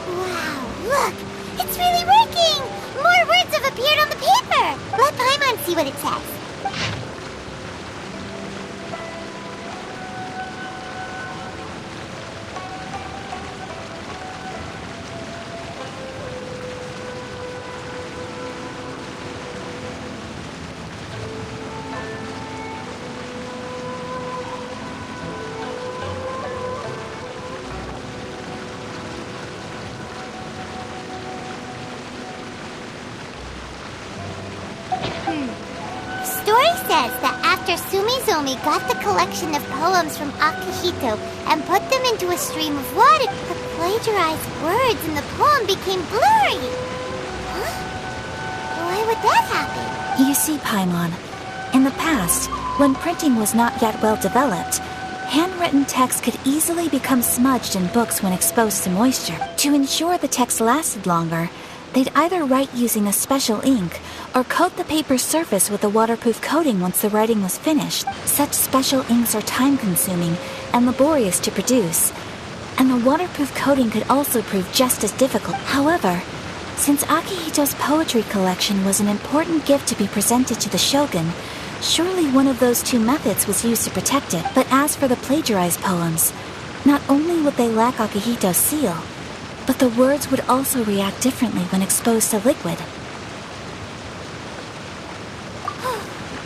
Wow, look! It's really working! More words have appeared on the paper! Let Paimon see what it says. Story says that after Sumizomi got the collection of poems from Akihito and put them into a stream of water, the plagiarized words in the poem became blurry. Huh? Why would that happen? You see, Paimon, in the past, when printing was not yet well developed, handwritten text could easily become smudged in books when exposed to moisture. To ensure the text lasted longer, they'd either write using a special ink or coat the paper's surface with a waterproof coating once the writing was finished. Such special inks are time-consuming and laborious to produce, and the waterproof coating could also prove just as difficult. However, since Akihito's poetry collection was an important gift to be presented to the shogun, surely one of those two methods was used to protect it. But as for the plagiarized poems, not only would they lack Akihito's seal, but the words would also react differently when exposed to liquid.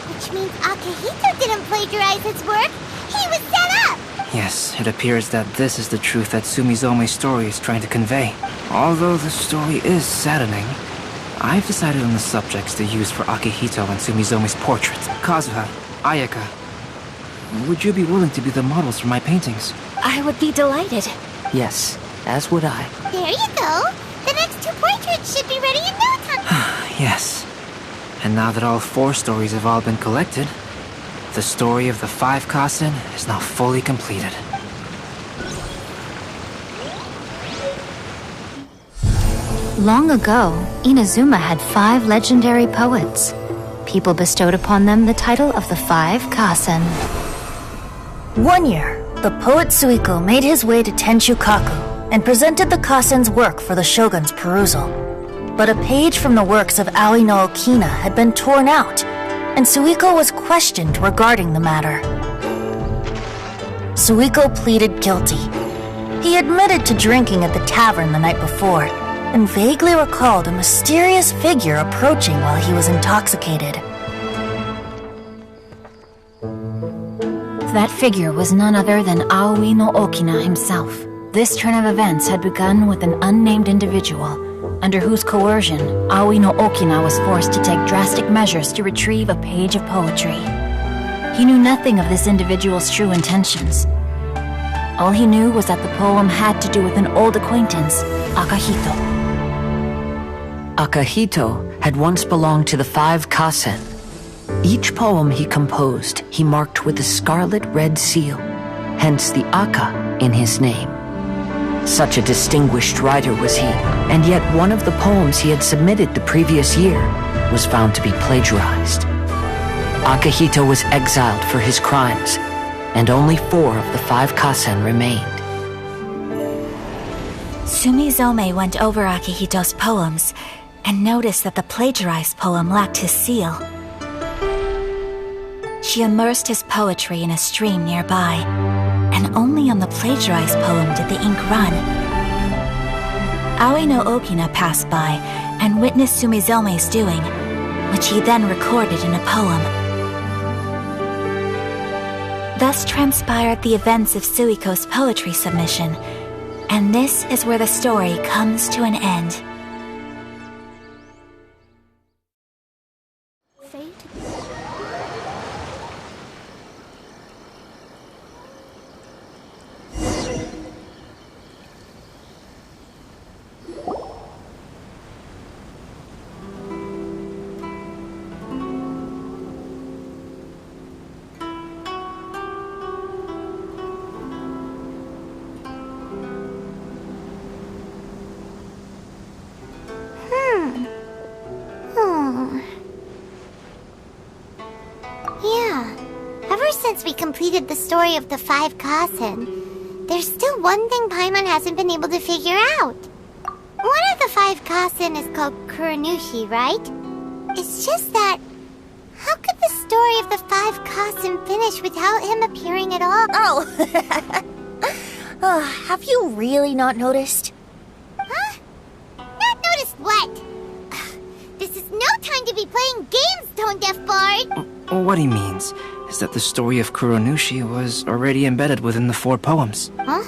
Which means Akihito didn't plagiarize his work. He was set up! Yes, it appears that this is the truth that Sumizome's story is trying to convey. Although the story is saddening, I've decided on the subjects to use for Akihito and Sumizome's portrait. Kazuha, Ayaka, would you be willing to be the models for my paintings? I would be delighted. Yes, as would I. There you go. The next two portraits should be ready in no time. Yes. And now that all 4 stories have all been collected, the story of the 5 Kasen is now fully completed. Long ago, Inazuma had 5 legendary poets. People bestowed upon them the title of the 5 Kasen. One year, the poet Suiko made his way to Tenshukaku and presented the Kasen's work for the shogun's perusal. But a page from the works of Aoi no Okina had been torn out, and Suiko was questioned regarding the matter. Suiko pleaded guilty. He admitted to drinking at the tavern the night before, and vaguely recalled a mysterious figure approaching while he was intoxicated. That figure was none other than Aoi no Okina himself. This turn of events had begun with an unnamed individual, under whose coercion, Aoi no Okina was forced to take drastic measures to retrieve a page of poetry. He knew nothing of this individual's true intentions. All he knew was that the poem had to do with an old acquaintance, Akihito. Akihito had once belonged to the 5 Kasen. Each poem he composed, he marked with a scarlet red seal, hence the Aka in his name. Such a distinguished writer was he, and yet one of the poems he had submitted the previous year was found to be plagiarized. Akihito was exiled for his crimes, and only 4 of the 5 Kasen remained. Sumizome went over Akihito's poems and noticed that the plagiarized poem lacked his seal. She immersed his poetry in a stream nearby, and only on the plagiarized poem did the ink run. Aoi no Okina passed by and witnessed Sumizome's doing, which he then recorded in a poem. Thus transpired the events of Suiko's poetry submission, And this is where the story comes to an end. Yeah. Ever since we completed the story of the 5 Kasen, there's still one thing Paimon hasn't been able to figure out. One of the 5 Kasen is called Kuronushi, right? It's just that... how could the story of the 5 Kasen finish without him appearing at all? Oh. Have you really not noticed? Huh? Not noticed what? This is no time to be playing games, Tone Deaf Bard! What he means is that the story of Kuronushi was already embedded within the 4 poems. Huh?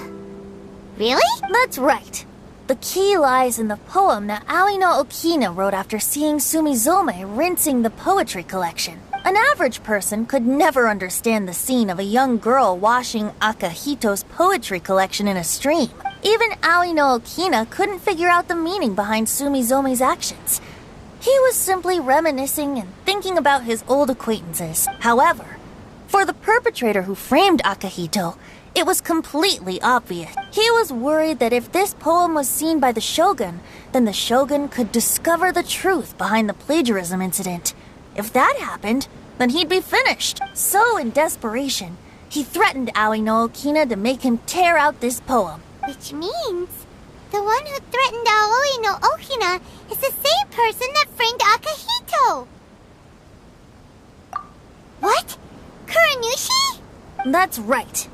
Really? That's right. The key lies in the poem that Aoi no Okina wrote after seeing Sumizome rinsing the poetry collection. An average person could never understand the scene of a young girl washing Akahito's poetry collection in a stream. Even Aoi no Okina couldn't figure out the meaning behind Sumizome's actions. He was simply reminiscing and thinking about his old acquaintances. However, for the perpetrator who framed Akahito, it was completely obvious. He was worried that if this poem was seen by the Shogun, then the Shogun could discover the truth behind the plagiarism incident. If that happened, then he'd be finished. So, in desperation, he threatened Aoi no Okina to make him tear out this poem. Which means the one who threatened Aoi no Okina is the same person that framed Akahito. What? Kuronushi? That's right.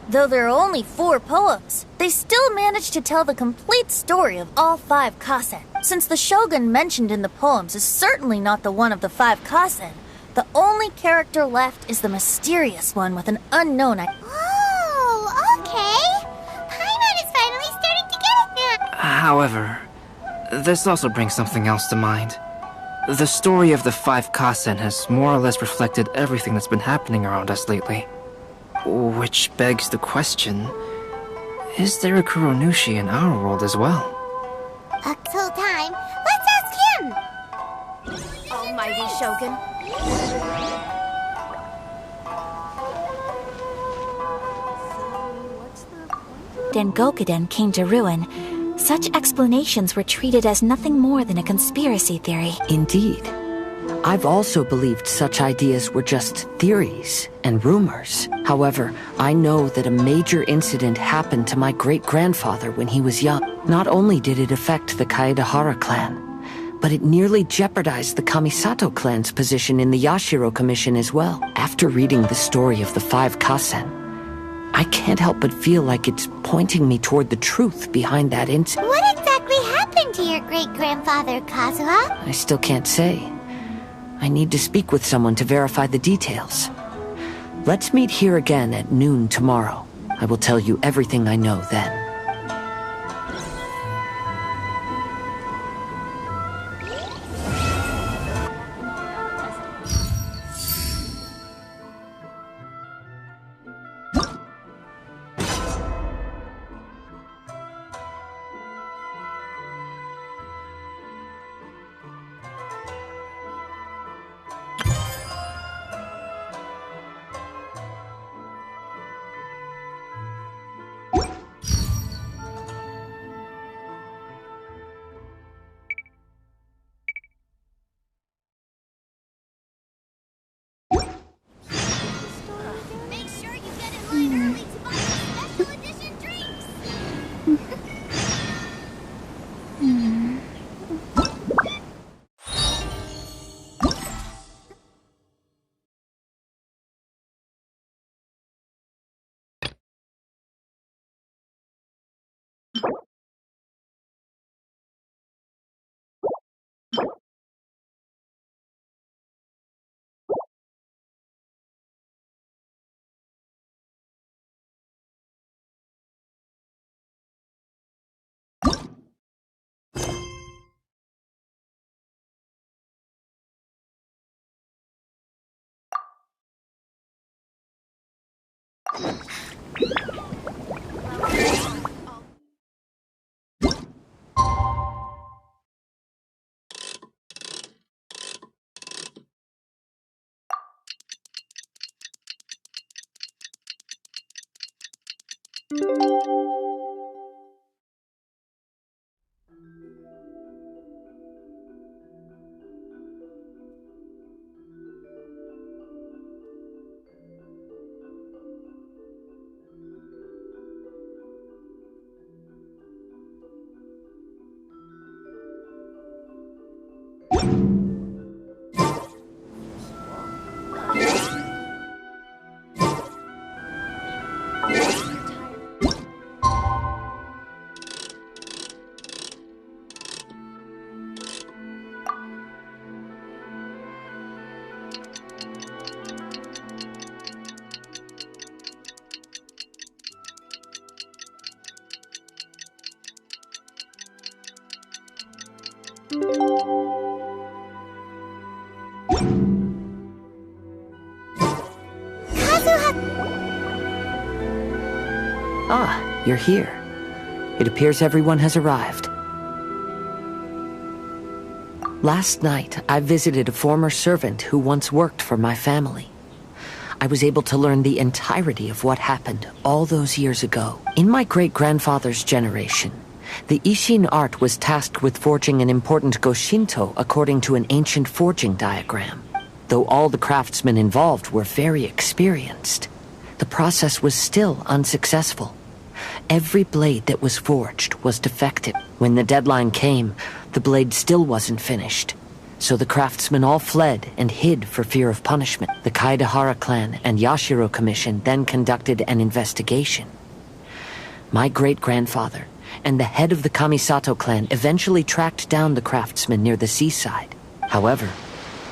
Though there are only 4 poems, they still managed to tell the complete story of all 5 Kasen. Since the Shogun mentioned in the poems is certainly not the one of the 5 Kasen, the only character left is the mysterious one with an unknown identity. Oh, okay. Paimon is finally starting to get it now. However, this also brings something else to mind. The story of the 5 Kasen has more or less reflected everything that's been happening around us lately. Which begs the question, is there a Kuronushi in our world as well? Until time, let's ask him! Almighty Shogun. Gokuden came to ruin, such explanations were treated as nothing more than a conspiracy theory. Indeed. I've also believed such ideas were just theories and rumors. However, I know that a major incident happened to my great-grandfather when he was young. Not only did it affect the Kaedahara clan, but it nearly jeopardized the Kamisato clan's position in the Yashiro Commission as well. After reading the story of the 5 Kasen, I can't help but feel like it's pointing me toward the truth behind that incident. What exactly happened to your great-grandfather, Kazuha? I still can't say. I need to speak with someone to verify the details. Let's meet here again at noon tomorrow. I will tell you everything I know then. Ah, you're here. It appears everyone has arrived. Last night, I visited a former servant who once worked for my family. I was able to learn the entirety of what happened all those years ago. In my great-grandfather's generation, the Ishin art was tasked with forging an important Goshinto according to an ancient forging diagram. Though all the craftsmen involved were very experienced, the process was still unsuccessful. Every blade that was forged was defective. When the deadline came, the blade still wasn't finished. So the craftsmen all fled and hid for fear of punishment. The Kaedahara clan and Yashiro Commission then conducted an investigation. My great-grandfather and the head of the Kamisato clan eventually tracked down the craftsmen near the seaside. However,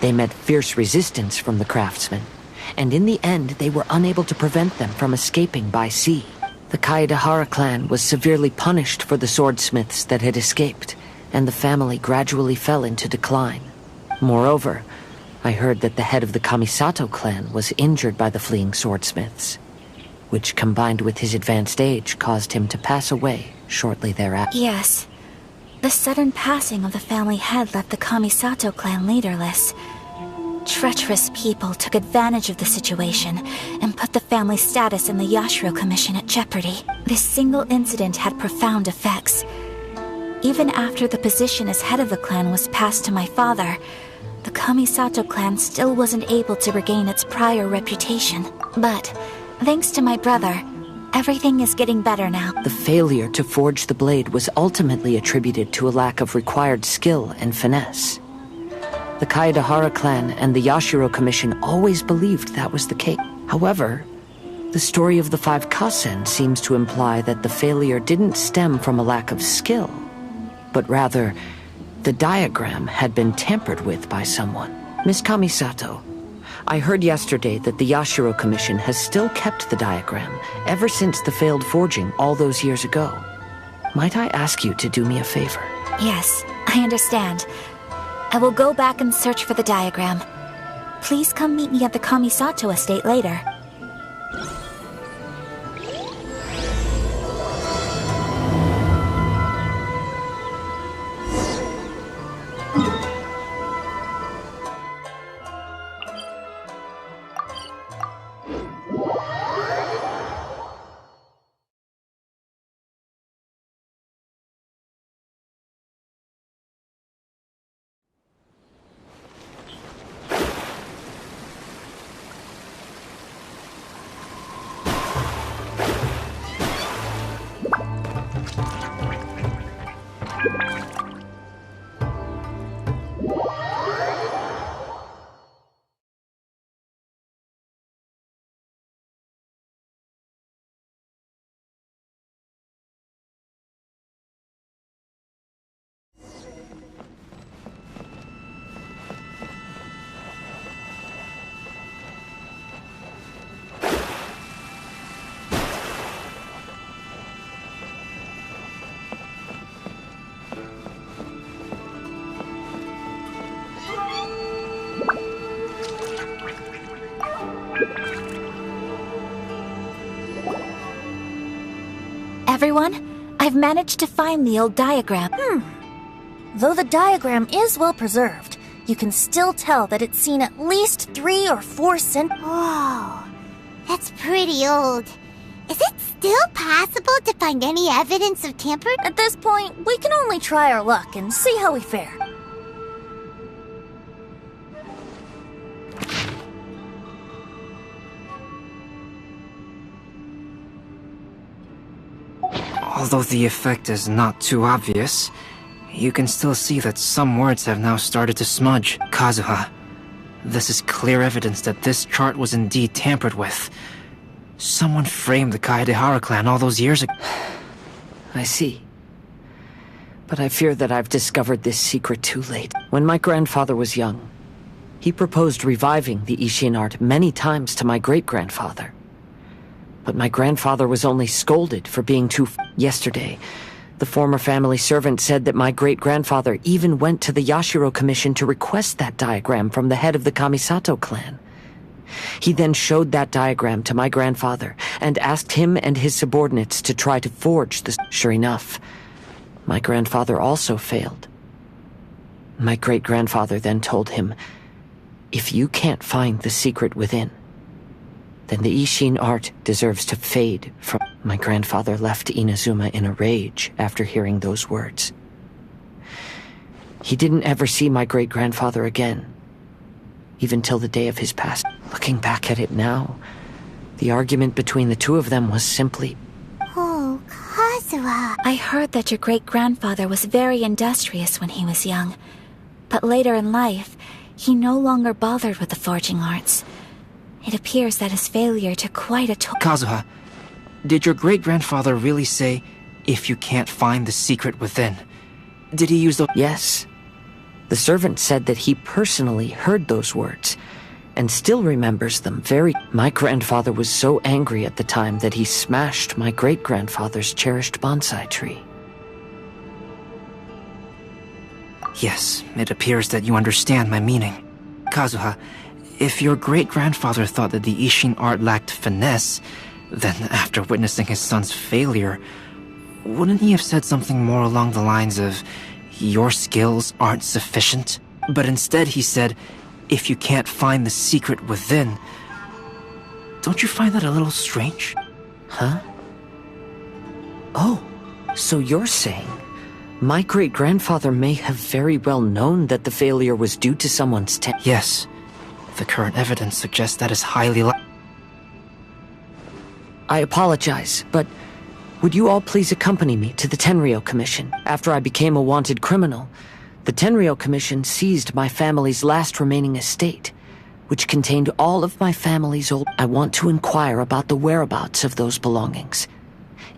they met fierce resistance from the craftsmen, and in the end they were unable to prevent them from escaping by sea. The Kaedahara clan was severely punished for the swordsmiths that had escaped, and the family gradually fell into decline. Moreover, I heard that the head of the Kamisato clan was injured by the fleeing swordsmiths, which combined with his advanced age caused him to pass away shortly thereafter. Yes. The sudden passing of the family head left the Kamisato clan leaderless. Treacherous people took advantage of the situation and put the family status in the Yashiro Commission at jeopardy. This single incident had profound effects. Even after the position as head of the clan was passed to my father, the Kamisato clan still wasn't able to regain its prior reputation. But, thanks to my brother, everything is getting better now. The failure to forge the blade was ultimately attributed to a lack of required skill and finesse. The Kaedahara clan and the Yashiro Commission always believed that was the case. However, the story of the 5 Kasen seems to imply that the failure didn't stem from a lack of skill, but rather, the diagram had been tampered with by someone. Miss Kamisato, I heard yesterday that the Yashiro Commission has still kept the diagram ever since the failed forging all those years ago. Might I ask you to do me a favor? Yes, I understand. I will go back and search for the diagram. Please come meet me at the Kamisato estate later. everyone. I've managed to find the old diagram. Though the diagram is well preserved, you can still tell that it's seen at least 3 or 4 centuries. Whoa, that's pretty old. Is it still possible to find any evidence of tampered? At this point, we can only try our luck and see how we fare. Although the effect is not too obvious, you can still see that some words have now started to smudge. Kazuha, this is clear evidence that this chart was indeed tampered with. Someone framed the Kaedehara clan all those years ago. I see. But I fear that I've discovered this secret too late. When my grandfather was young, he proposed reviving the Ishin art many times to my great-grandfather. But my grandfather was only scolded for being too... Yesterday, the former family servant said that my great-grandfather even went to the Yashiro Commission to request that diagram from the head of the Kamisato clan. He then showed that diagram to my grandfather and asked him and his subordinates to try to forge the... Sure enough, my grandfather also failed. My great-grandfather then told him, if you can't find the secret within, then the Ishin art deserves to fade from... My grandfather left Inazuma in a rage after hearing those words. He didn't ever see my great-grandfather again, even till the day of his passing. Looking back at it now, the argument between the two of them was simply... Oh, Kazuha. I heard that your great-grandfather was very industrious when he was young, but later in life, he no longer bothered with the forging arts. It appears that his failure took quite a toll. Kazuha, did your great-grandfather really say, if you can't find the secret within? Did he use the... Yes. The servant said that he personally heard those words, and still remembers them very... My grandfather was so angry at the time that he smashed my great-grandfather's cherished bonsai tree. Yes, it appears that you understand my meaning. Kazuha, if your great-grandfather thought that the Ishin art lacked finesse, then after witnessing his son's failure, wouldn't he have said something more along the lines of, your skills aren't sufficient? But instead he said, if you can't find the secret within. Don't you find that a little strange? Huh? Oh, so you're saying my great-grandfather may have very well known that the failure was due to someone's Yes. The current evidence suggests that is highly I apologize, but would you all please accompany me to the Tenryou Commission? After I became a wanted criminal, the Tenryou Commission seized my family's last remaining estate, which contained all of my family's old... I want to inquire about the whereabouts of those belongings.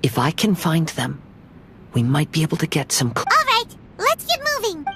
If I can find them, we might be able to get some... All right, let's get moving.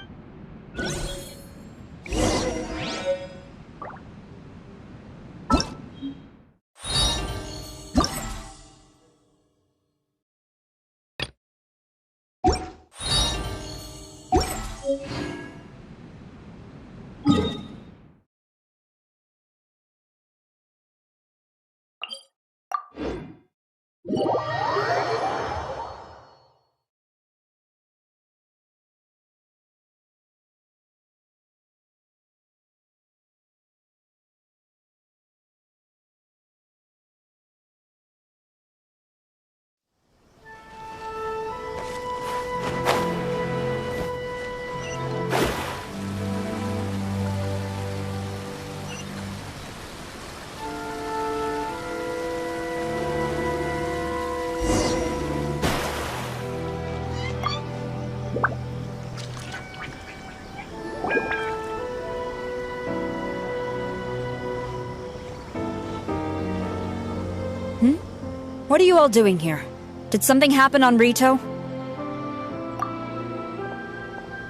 What are you all doing here? Did something happen on Rito?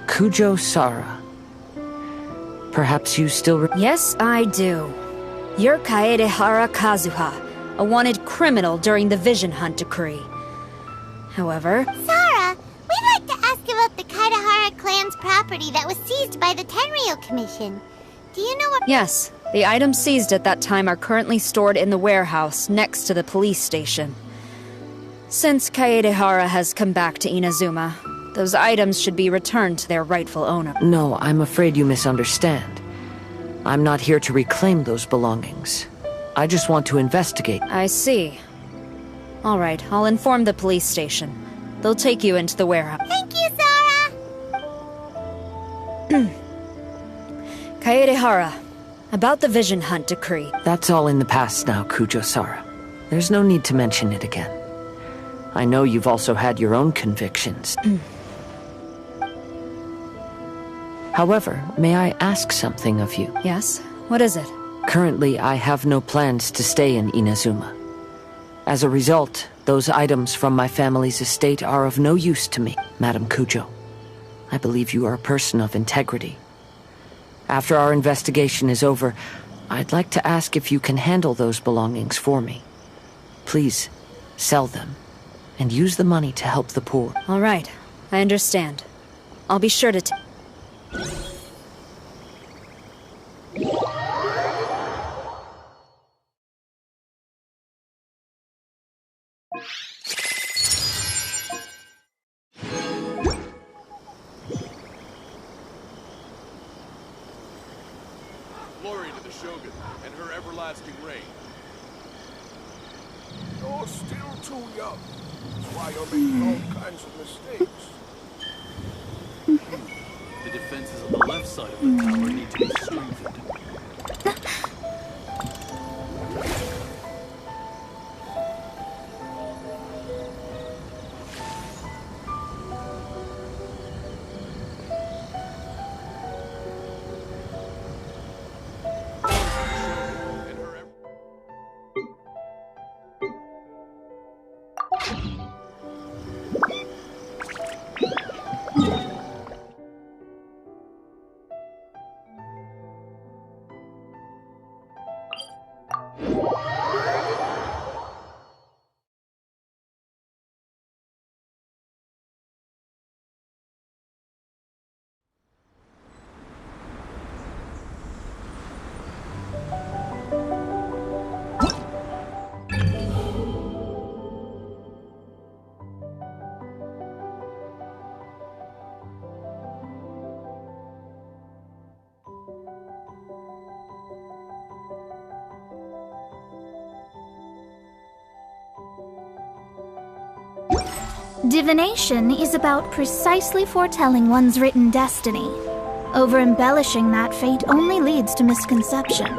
Kujo Sara. Perhaps you still... Yes, I do. You're Kaedehara Kazuha, a wanted criminal during the Vision Hunt decree. However... Sara, we'd like to ask about the Kaedehara clan's property that was seized by the Tenryou Commission. Do you know what... Yes, the items seized at that time are currently stored in the warehouse next to the police station. Since Kaedehara has come back to Inazuma, those items should be returned to their rightful owner. No, I'm afraid you misunderstand. I'm not here to reclaim those belongings. I just want to investigate. I see. All right, I'll inform the police station. They'll take you into the warehouse. Thank you, Sora! Kaedehara, about the Vision Hunt decree. That's all in the past now, Kujo-Sara. There's no need to mention it again. I know you've also had your own convictions. However, may I ask something of you? Yes? What is it? Currently, I have no plans to stay in Inazuma. As a result, those items from my family's estate are of no use to me, Madam Kujo. I believe you are a person of integrity. After our investigation is over, I'd like to ask if you can handle those belongings for me. Please, sell them, and use the money to help the poor. All right, I understand. I'll be sure to... Glory to the Shogun and her everlasting reign. You're still too young. That's why you're making all kinds of mistakes. The defenses on the left side of the tower need to be strengthened. Divination is about precisely foretelling one's written destiny. Over-embellishing that fate only leads to misconception.